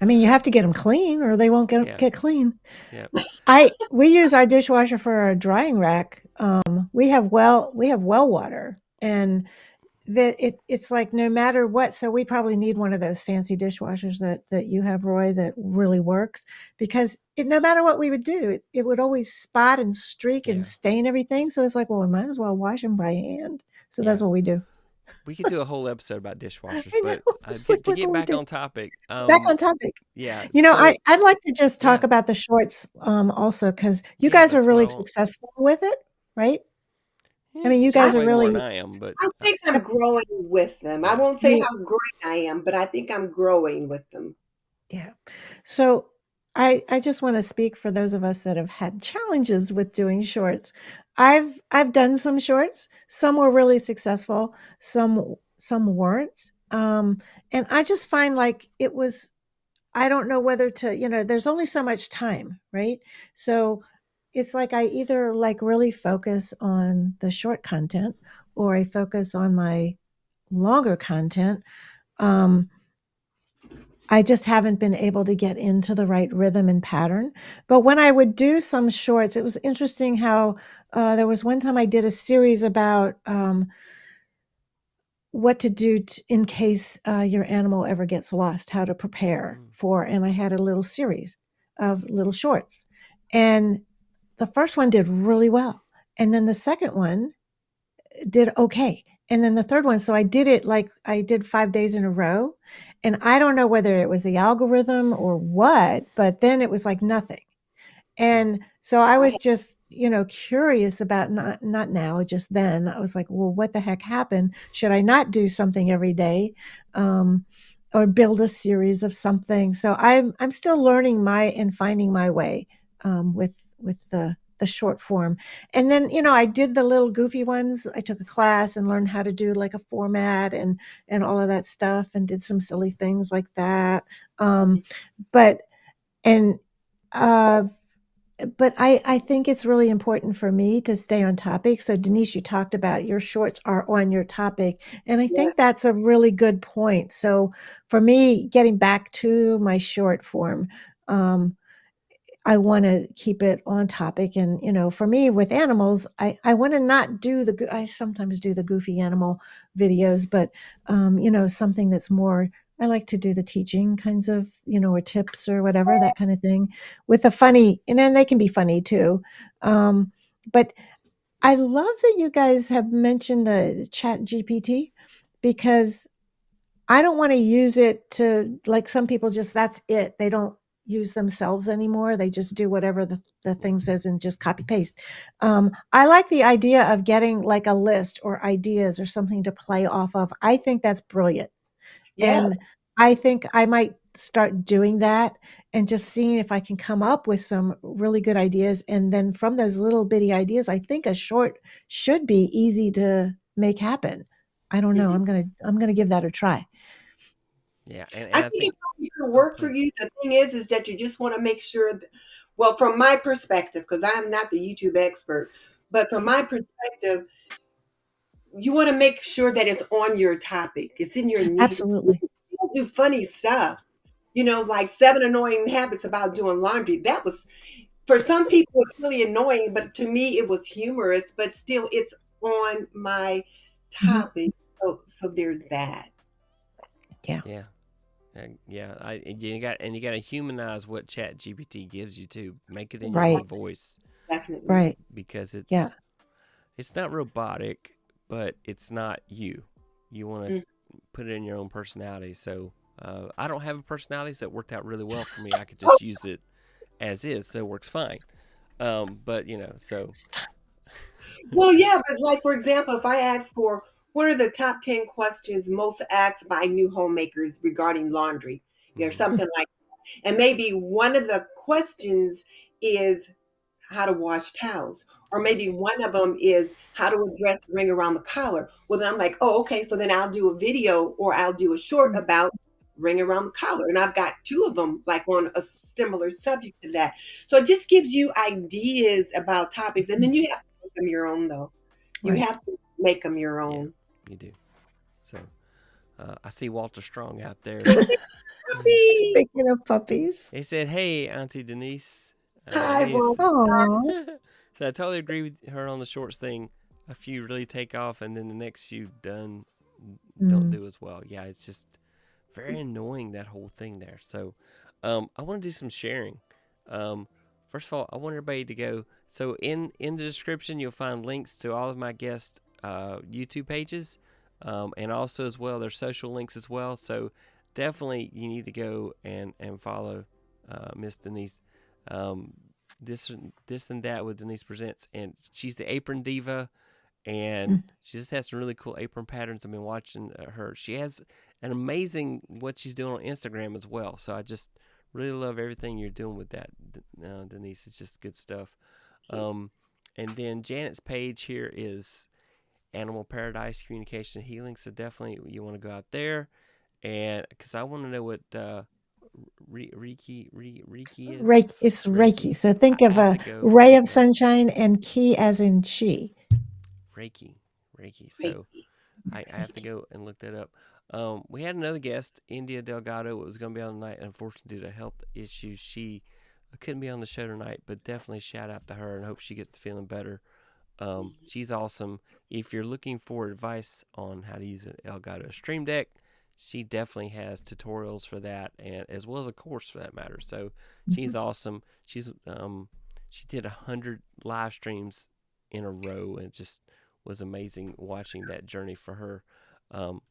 I mean, you have to get them clean or they won't yeah, get clean. yeah. We use our dishwasher for our drying rack. We have well water, and it's like no matter what. So we probably need one of those fancy dishwashers that you have, Roy, that really works, because no matter what we would do, it would always spot and streak and Yeah. stain everything. So it's like, well, we might as well wash them by hand. So Yeah. that's what we do. We could do a whole episode about dishwashers, I know. but It's like, to what get do we back do? on topic. Back on topic. Yeah. You know, So I'd like to just talk yeah, about the shorts also, because you yeah, guys are that's what I really want. successful with it, right? I mean, you I, guys She's are way more really than I am, but I think I'm growing with them. I yeah, won't say you, how great I am, but I think I'm growing with them. yeah. So I just want to speak for those of us that have had challenges with doing shorts. I've done some shorts. Some were really successful. Some weren't. And I just find like it was. I don't know whether to. There's only so much time, right? So it's like I either like really focus on the short content or I focus on my longer content. Um, I just haven't been able to get into the right rhythm and pattern. But when I would do some shorts, it was interesting how there was one time I did a series about what to do in case your animal ever gets lost, how to prepare for, and I had a little series of little shorts. And the first one did really well. And then the second one did okay. And then the third one, so I did it like I did 5 days in a row. And I don't know whether it was the algorithm or what, but then it was like nothing. And so I I was just, curious about not now, just then. I was like, well, what the heck happened? Should I not do something every day? Or build a series of something? So I'm still learning and finding my way with the short form. And then, I did the little goofy ones. I took a class and learned how to do like a format and all of that stuff and did some silly things like that. But and uh but I think it's really important for me to stay on topic. So Denise, you talked about your shorts are on your topic. And I yeah, think that's a really good point. So for me, getting back to my short form, um, I want to keep it on topic. And, for me with animals, I want to not do I sometimes do the goofy animal videos, but, something that's more, I like to do the teaching kinds of, or tips or whatever, that kind of thing with a funny, and then they can be funny too. But I love that you guys have mentioned the chat GPT, because I don't wanna use it to, like, some people just that's it. They don't use themselves anymore. They just do whatever the thing says and just copy paste. I like the idea of getting, like, a list or ideas or something to play off of. I think that's brilliant, yeah. and I think I might start doing that and just seeing if I can come up with some really good ideas, and then from those little bitty ideas, I think a short should be easy to make happen. I don't know. Mhm. I'm gonna give that a try. yeah, I and I think think it probably could work for please. you. The thing is that you just want to make sure that, well, from my perspective, because I'm not the YouTube expert, but from my perspective, you want to make sure that it's on your topic. It's in your niche. Absolutely. People do funny stuff, like 7 annoying habits about doing laundry. That was, for some people, it's really annoying, but to me, it was humorous, but still, it's on my Mhm. topic. So there's that. Yeah. Yeah. Yeah, you got to humanize what Chat GPT gives you too. Make it in your Right. own voice, Definitely. Right. because Yeah. it's not robotic, but it's not you. You want to Mm. put it in your own personality. So I don't have a personality, so it worked out really well for me. I could Oh, just use it as is, so it works fine. But so well, yeah, but like for example, if I ask for what are the top 10 questions most asked by new homemakers regarding laundry, mhm. something like, and maybe one of the questions is how to wash towels, or maybe one of them is how to address ring around the collar. Well, then I'm like, oh, okay, so then I'll do a video or I'll do a short Mm. about ring around the collar, and I've got two of them like on a similar subject to that. So it just gives you ideas about topics, and Mhm. then you have to make them your own, though. You Right. have to make them your Yeah, own. you do. So I see Walter Strong out there. Puppy! Speaking of puppies. He said, "Hey, Auntie Denise." Hi, He's Walter. Oh. so I totally agree with her on the shorts thing. A few really take off, and then the next few don't Mm. do as well. Yeah, it's just very annoying, that whole thing there. So, I want to do some sharing. Um, First of all, I want everybody to go. So in the description, you'll find links to all of my guests' YouTube pages, and also as well their social links as well. So definitely you need to go and follow Miss Denise. Um, this and that with Denise presents, and she's the apron diva, and Mm. she just has some really cool apron patterns. I've been watching her. She has an amazing what she's doing on Instagram as well. So I just really love everything you're doing with that, Denise. It's just good stuff. Um, and then Janet's page here is Animal Paradise Communication and Healing. So definitely you want to go out there, and because I want to know what Reiki is. Reiki, it's Reiki. Reiki. So I think of have a to go ray look of that up. sunshine and ki as in chi. Reiki. Reiki. Great. So I have to go and look that up. We had another guest, India Delgado, was going to be on tonight. Unfortunately, due to health issues, she couldn't be on the show tonight, but definitely shout out to her and hope she gets feeling better. She's awesome. If you're looking for advice on how to use an Elgato Stream Deck, she definitely has tutorials for that, and as well as a course for that matter. So she's awesome. She did 100 live streams in a row, and it just was amazing watching that journey for her.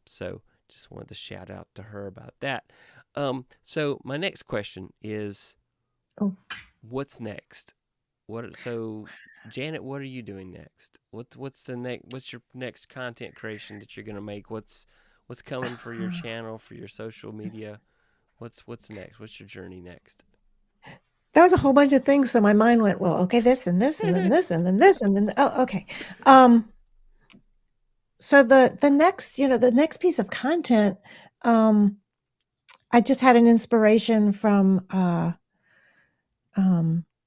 So just wanted to shout out to her about that. So my next question is, Oh, what's next? So Janet, what are you doing next? What's the next? What's your next content creation that you're gonna make? What's coming for your channel, for your social media? What's next? What's your journey next? that was a whole bunch of things. So my mind went, well, okay, this and this and then this and then this and then oh, okay. Um, so the next, the next piece of content, um, I just had an inspiration from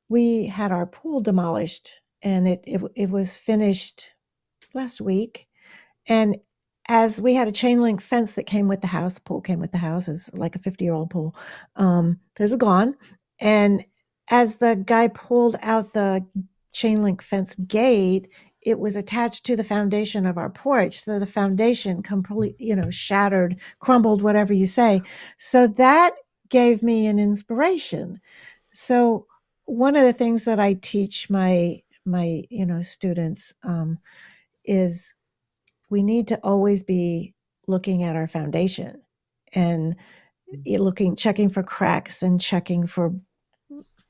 we had our pool demolished, and it was finished last week. And as we had a chain link fence that came with the house, the pool came with the house, it's like a 50-year-old pool. This is gone. And as the guy pulled out the chain link fence gate, it was attached to the foundation of our porch. So the foundation completely, shattered, crumbled, whatever you say. So that gave me an inspiration. So one of the things that I teach my students is we need to always be looking at our foundation and checking for cracks and checking for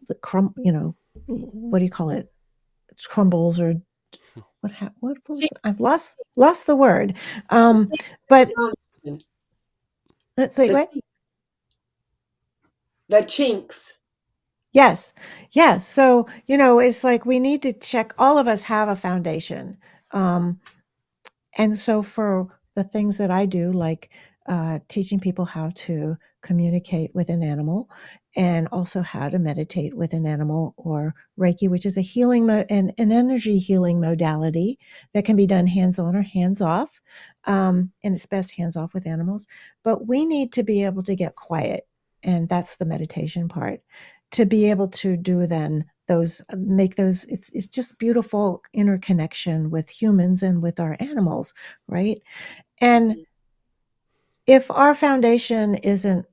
the what do you call it? It's crumbles or what was Chink- I've lost the word. But The let's say what? chinks. Yes. Yes. So, it's like we need to check, all of us have a foundation. Um, And so for the things that I do, like teaching people how to communicate with an animal and also how to meditate with an animal, or Reiki, which is a an energy healing modality that can be done hands-on or hands-off. And it's best hands-off with animals. But we need to be able to get quiet. And that's the meditation part, to be able to do then make those, it's just beautiful interconnection with humans and with our animals, right? And if our foundation isn't,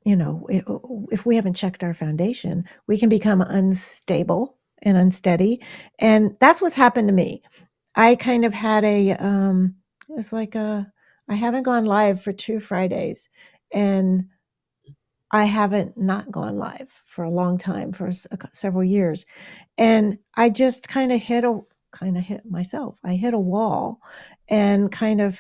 if we haven't checked our foundation, we can become unstable and unsteady. And that's what's happened to me. I kind of had it was like I haven't gone live for 2 Fridays, and I haven't not gone live for a long time, for several years. And I just kind of hit myself. I hit a wall, and kind of,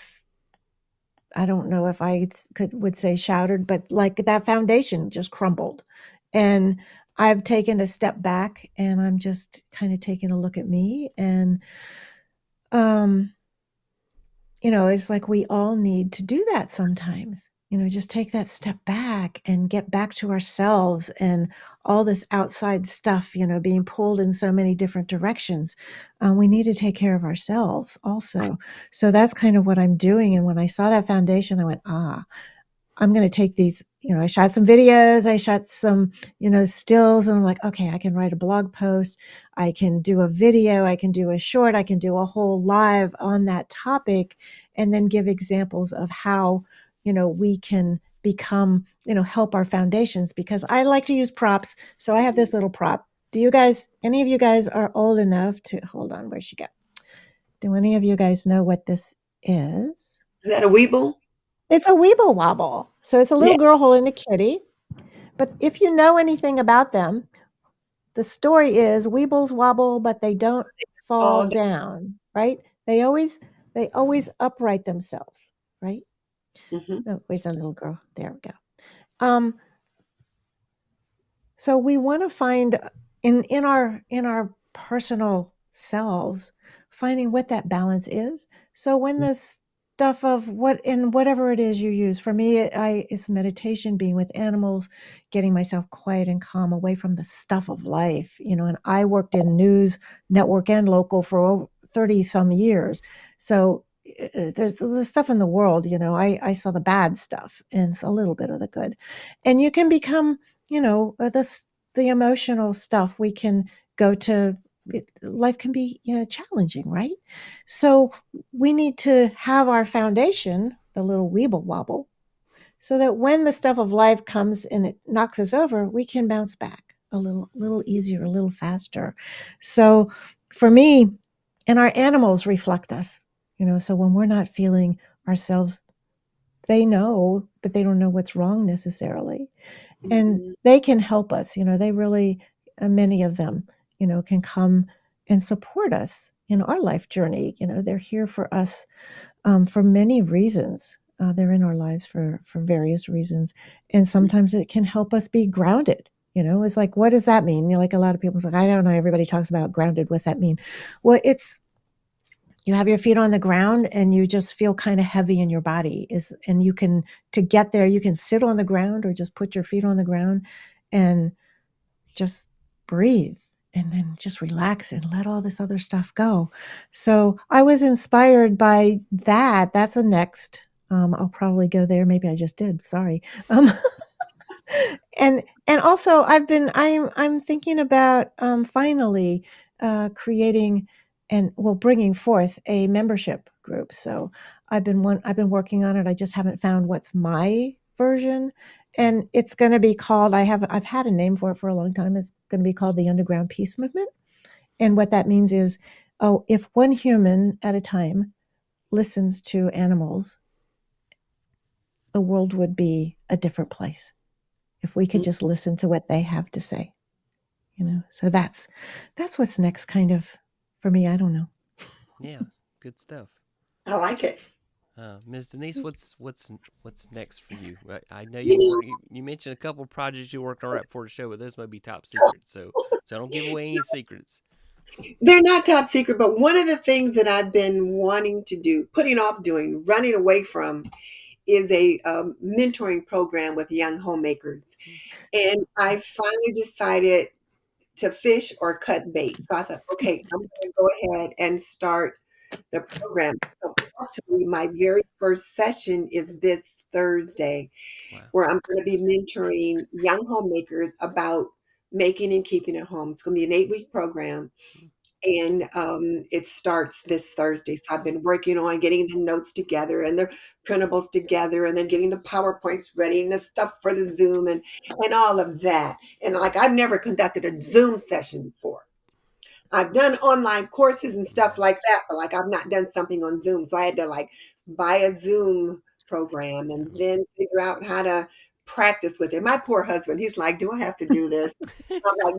I don't know if I would say shattered, but like that foundation just crumbled. And I've taken a step back, and I'm just kind of taking a look at me, and um it's like we all need to do that sometimes. Just take that step back and get back to ourselves, and all this outside stuff, being pulled in so many different directions. We need to take care of ourselves also. So that's kind of what I'm doing. And when I saw that foundation, I went, I'm going to take these, I shot some videos, I shot some, stills, and I'm like, okay, I can write a blog post, I can do a video, I can do a short, I can do a whole live on that topic, and then give examples of how, we can become, help our foundations, because I like to use props. So I have this little prop. Do you guys, any of you guys are old enough to, hold on, where'd she go? Do any of you guys know what this is? Is that a Weeble? It's a Weeble Wobble. So it's a Yeah. little girl holding a kitty. But if you know anything about them, the story is Weebles wobble, but they don't fall All down, right? They always upright themselves, right? mm-hmm. Oh, where's that little girl? There we go. Um, so we want to find in our personal selves, finding what that balance is. So when the stuff of whatever it is you use, for me, it's meditation, being with animals, getting myself quiet and calm away from the stuff of life, and I worked in news, network and local for over 30 some years. So there's the stuff in the world, I saw the bad stuff and a little bit of the good. And you can become, the emotional stuff, we can go to life can be, challenging, right? So we need to have our foundation, the little weeble wobble, so that when the stuff of life comes and it knocks us over, we can bounce back a little easier, a little faster. So for me, and our animals reflect us, so when we're not feeling ourselves, they know, but they don't know what's wrong necessarily. And Mm-hmm. they can help us, they really, many of them, can come and support us in our life journey. They're here for us, for many reasons. They're in our lives for various reasons. And sometimes it can help us be grounded. It's like, what does that mean? Like a lot of people's like, I don't know. Everybody talks about grounded. What's that mean? Well, it's, you have your feet on the ground and you just feel kind of heavy in your body, and you can, to get there, you can sit on the ground or just put your feet on the ground and just breathe, and then just relax and let all this other stuff go. So I was inspired by that. That's a next. I'll probably go there. Maybe I just did. Sorry. And also I'm thinking about, finally, creating and, well, bringing forth a membership group. So I've been working on it. I just haven't found what's my version, and it's going to be called, I've had a name for it for a long time. It's going to be called the Underground Peace Movement. And what that means is, oh, if one human at a time listens to animals, the world would be a different place if we could just listen to what they have to say. So that's what's next, kind of, for me. I don't know. Yeah, good stuff. I like it. Ms. Denise, what's next for you? I know You know, you mentioned a couple projects you're working on right before the show, but those might be top secret. So don't give away any secrets. they're not top secret, but one of the things that I've been wanting to do, putting off doing, running away from, is a mentoring program with young homemakers. And I finally decided to fish or cut bait. So I thought, okay, I'm going to go ahead and start the program. So actually, my very first session is this Thursday, Wow. where I'm going to be mentoring young homemakers about making and keeping a home. It's going to be an 8-week program. And it starts this Thursday. So I've been working on getting the notes together and the printables together, and then getting the PowerPoints ready and the stuff for the Zoom and all of that. And like, I've never conducted a Zoom session before. I've done online courses and stuff like that, but like, I've not done something on Zoom. So I had to like buy a Zoom program and then figure out how to practice with it. My poor husband, he's like, do I have to do this? I'm like,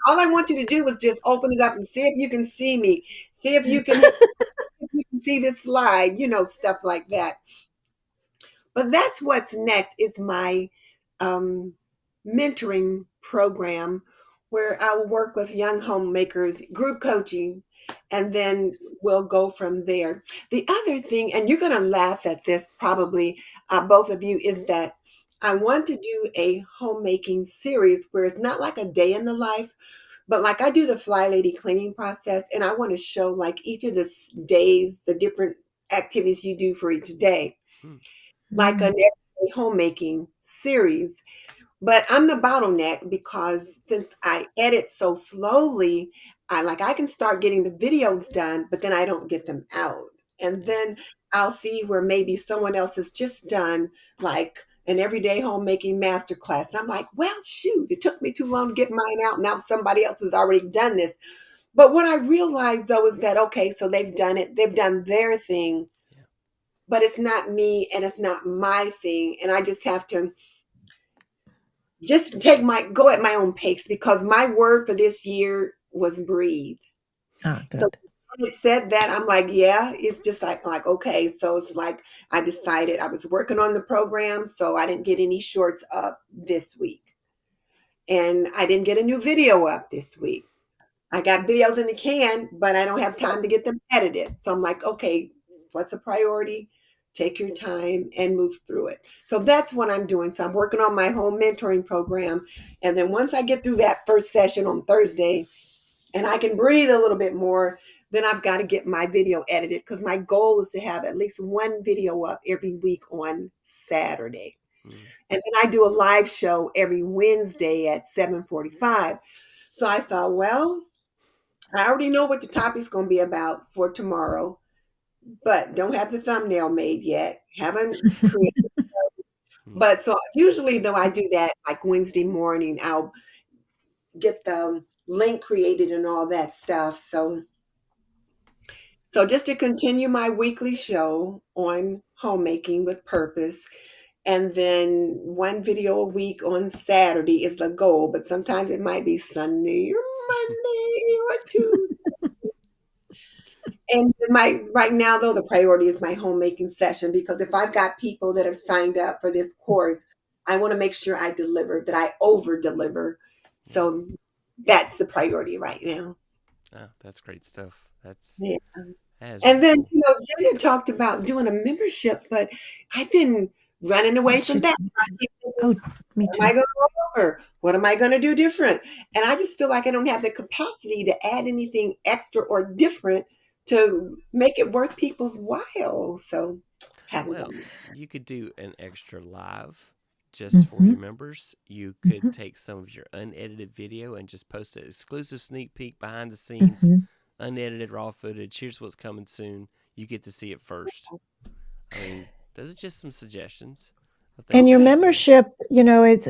all I want you to do is just open it up and see if you can see me. See if you can, if you can see this slide, stuff like that. But that's what's next, is my um, mentoring program, where I will work with young homemakers, group coaching, and then we'll go from there. The other thing, and you're going to laugh at this probably, both of you, is that I want to do a homemaking series where it's not like a day in the life, but like, I do the Fly Lady cleaning process, and I want to show like each of the days, the different activities you do for each day. Like Mm. everyday homemaking series. But I'm the bottleneck because since I edit so slowly, I can start getting the videos done, but then I don't get them out. And Yeah. then I'll see where maybe someone else has just done like an everyday homemaking masterclass. And I'm like, well, shoot, it took me too long to get mine out. Now somebody else has already done this. But what I realized though is that, okay, so they've done it, they've done their thing, Yeah. but it's not me and it's not my thing. And I just have to just go at my own pace because my word for this year was breathe. Ah, So good. when it said that, I'm like, yeah, it's just like okay. So it's like I decided I was working on the program, so I didn't get any shorts up this week. And I didn't get a new video up this week. I got videos in the can, but I don't have time to get them edited. So I'm like, okay, what's a priority? Take your time and move through it. So that's what I'm doing. So I'm working on my home mentoring program. And then once I get through that first session on Thursday and I can breathe a little bit more, then I've got to get my video edited because my goal is to have at least one video up every week on Saturday. Mm. And then I do a live show every Wednesday at 7:45. So I thought, well, I already know what the topic's going to be about for tomorrow, but don't have the thumbnail made yet. Haven't created. Mm. But so usually, though, I do that like Wednesday morning. I'll get the link created and all that stuff. So just to continue my weekly show on homemaking with purpose, and then one video a week on Saturday is the goal. But sometimes it might be Sunday or Monday or Tuesday. And my right now though, the priority is my homemaking session because if I've got people that have signed up for this course, I want to make sure I deliver, that I over deliver. Yeah. So that's the priority right now. Oh, that's great stuff. Yeah. That is And really then, cool. Jenna talked about doing a membership, but I've been running I away from should. that. I keep thinking, Oh, me what am I too. going to roll over? What am I going to do different? And I just feel like I don't have the capacity to add anything extra or different to make it worth people's while. So haven't Well, done it. you could do an extra live just for Mm-hmm. your members. You Mm-hmm. could take some of your unedited video and just post an exclusive sneak peek behind the scenes, Mm-hmm. unedited raw footage. Here's what's coming soon. You get to see it first. I mean, those are just some suggestions of And things you your could do. membership, it's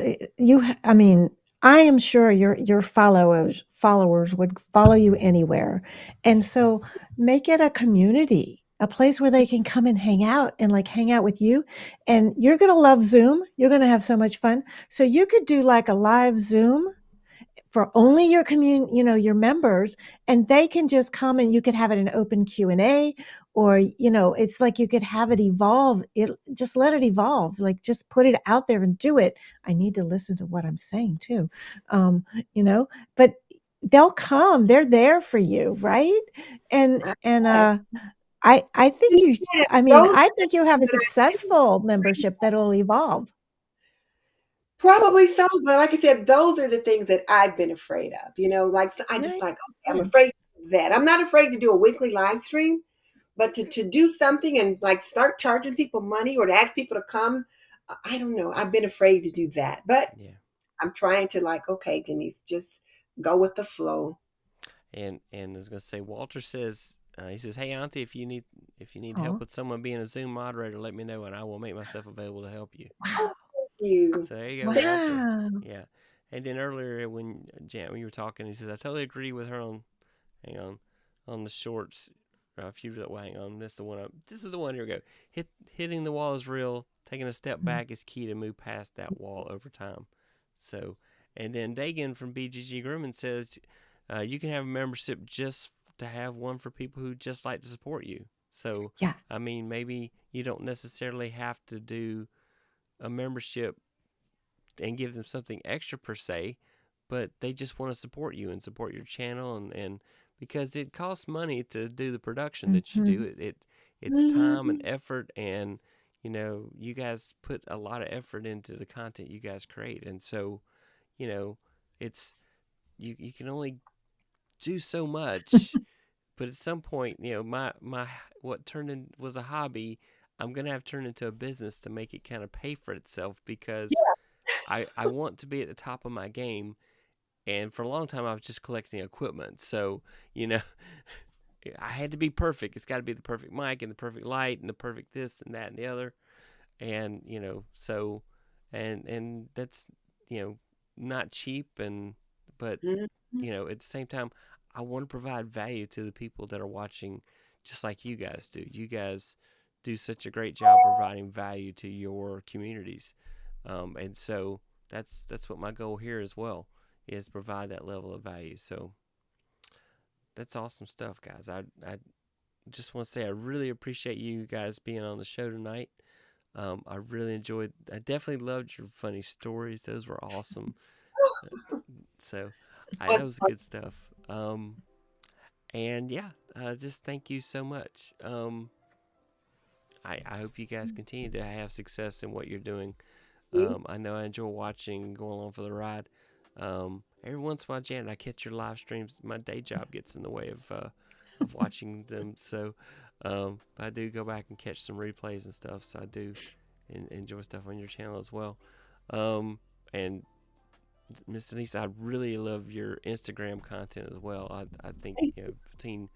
I mean, I am sure your followers would follow you anywhere. And so make it a community, a place where they can come and hang out and like hang out with you. And you're going to love Zoom. You're going to have so much fun. So you could do like a live Zoom for only your your members, and they can just come and you could have it an open Q&A, or it's like you could have it evolve. It just let it evolve, like just put it out there and do it. I need to listen to what I'm saying too. um you know but they'll come, they're there for you, right? and I and have. I think you Yeah, I mean, those I are the think you have things a that successful membership that'll evolve. probably so, but like I said, those are the things that I've been afraid of. Like so I just Right. like, okay, I'm Good. afraid of that. I'm not afraid to do a weekly live stream, but to do something and like start charging people money or to ask people to come, I don't know. I've been afraid to do that, but Yeah. I'm trying to like, okay, Denise, just go with the flow. And I was gonna say, Walter says, he says, "Hey Auntie, if you need help Oh, with someone being a Zoom moderator, let me know, and I will make myself available to help you." wow. You. So there you go, Walter. Wow. Yeah. And then earlier when Jan, when you were talking, he says, "I totally agree with her on, hang on the shorts. A few, well, hang on, this is the one. This is the one. Here we go. Hitting the wall is real. Taking a step back is key to move past that wall over time." So, and then Dagan from BGG Grooming says, "You can have a membership just to have one for people who just like to support you." So, Yeah. I mean, maybe you don't necessarily have to do a membership and give them something extra per se, but they just want to support you and support your channel, and because it costs money to do the production that you do, Mhm. it's time and Mhm. effort, and you guys put a lot of effort into the content you guys create, and so you know it's you can only do so much, but at some point, my what turned in was a hobby. I'm gonna have to turn into a business to make it kind of pay for itself, because Yeah. I want to be at the top of my game. And for a long time, I was just collecting equipment. So, you know, I had to be perfect. It's got to be the perfect mic and the perfect light and the perfect this and that and the other. And, you know, so, and that's, you know, not cheap. But, Mhm. you know, at the same time, I want to provide value to the people that are watching, just like you guys do. You guys do such a great job providing value to your communities. And so that's what my goal here as well, is provide that level of value. So that's awesome stuff, guys. I just want to say I really appreciate you guys being on the show tonight. I really enjoyed. I definitely loved your funny stories. Those were awesome. So, that Was was good stuff. And yeah, just thank you so much. I hope you guys continue to have success in what you're doing. you. I know I enjoy watching, going along for the ride. Every once in a while, Janet, I catch your live streams. My day job gets in the way of watching them. So, but I do go back and catch some replays and stuff. So I do enjoy stuff on your channel as well. And Miss Denise, I really love your Instagram content as well. I think, you know, between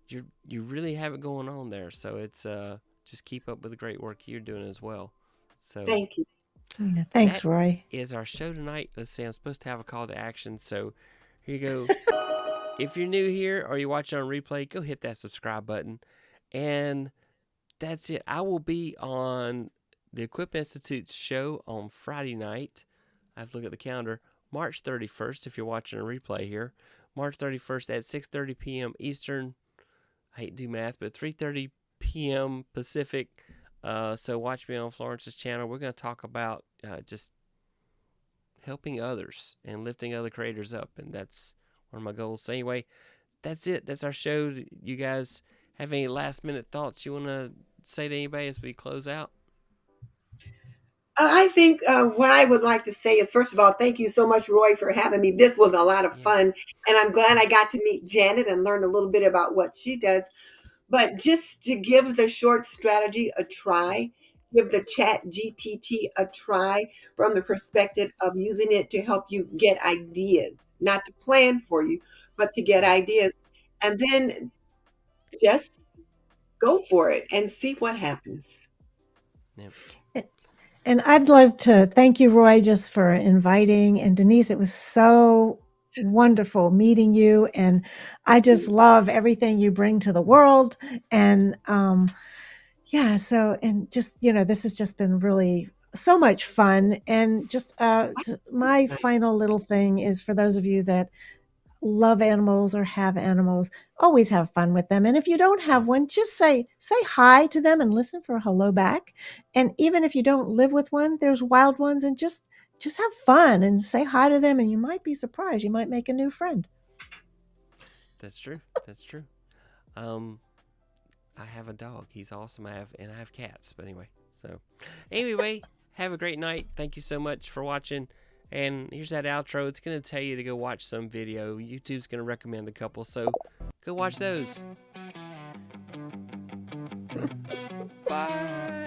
you really have it going on there. So it's just keep up with the great work you're doing as well. So Thank you. Yeah, that thanks, Roy. is our show tonight. Let's see, I'm supposed to have a call to action. So here you go. If you're new here or you're watching on replay, go hit that subscribe button. And that's it. I will be on the Equip Institute's show on Friday night. I have to look at the calendar. March 31st, if you're watching a replay here. March 31st at 6:30 p.m. Eastern. I hate to do math, but 3:30 p.m. Pacific. So watch me on Florence's channel. We're going to talk about just helping others and lifting other creators up, and that's one of my goals. So anyway, that's it. That's our show. You guys have any last minute thoughts you want to say to anybody as we close out? I think what I would like to say is, first of all, thank you so much, Roy, for having me. This was a lot of Yeah, fun, and I'm glad I got to meet Janet and learn a little bit about what she does. But just to give the short strategy a try, give the chat GTT a try from the perspective of using it to help you get ideas, not to plan for you, but to get yeah, ideas. And then just go for it and see what happens. yeah. And I'd love to thank you, Roy, just for inviting. And Denise, it was so wonderful meeting you. And I just love everything you bring to the world. And yeah, so, and just, this has just been really so much fun. And just my final little thing is for those of you that love animals or have animals, always have fun with them. And if you don't Yeah. have one, just say hi to them and listen for a hello back. And even if you don't live with one, there's wild ones, and just have fun and say hi to them, and you might be surprised. You might make a new friend. That's true. That's true. Um, I have a dog. He's awesome. I have cats. But anyway, have a great night. Thank you so much for watching. And here's that outro. It's gonna tell you to go watch some video. YouTube's gonna recommend a couple, so go watch those. Bye.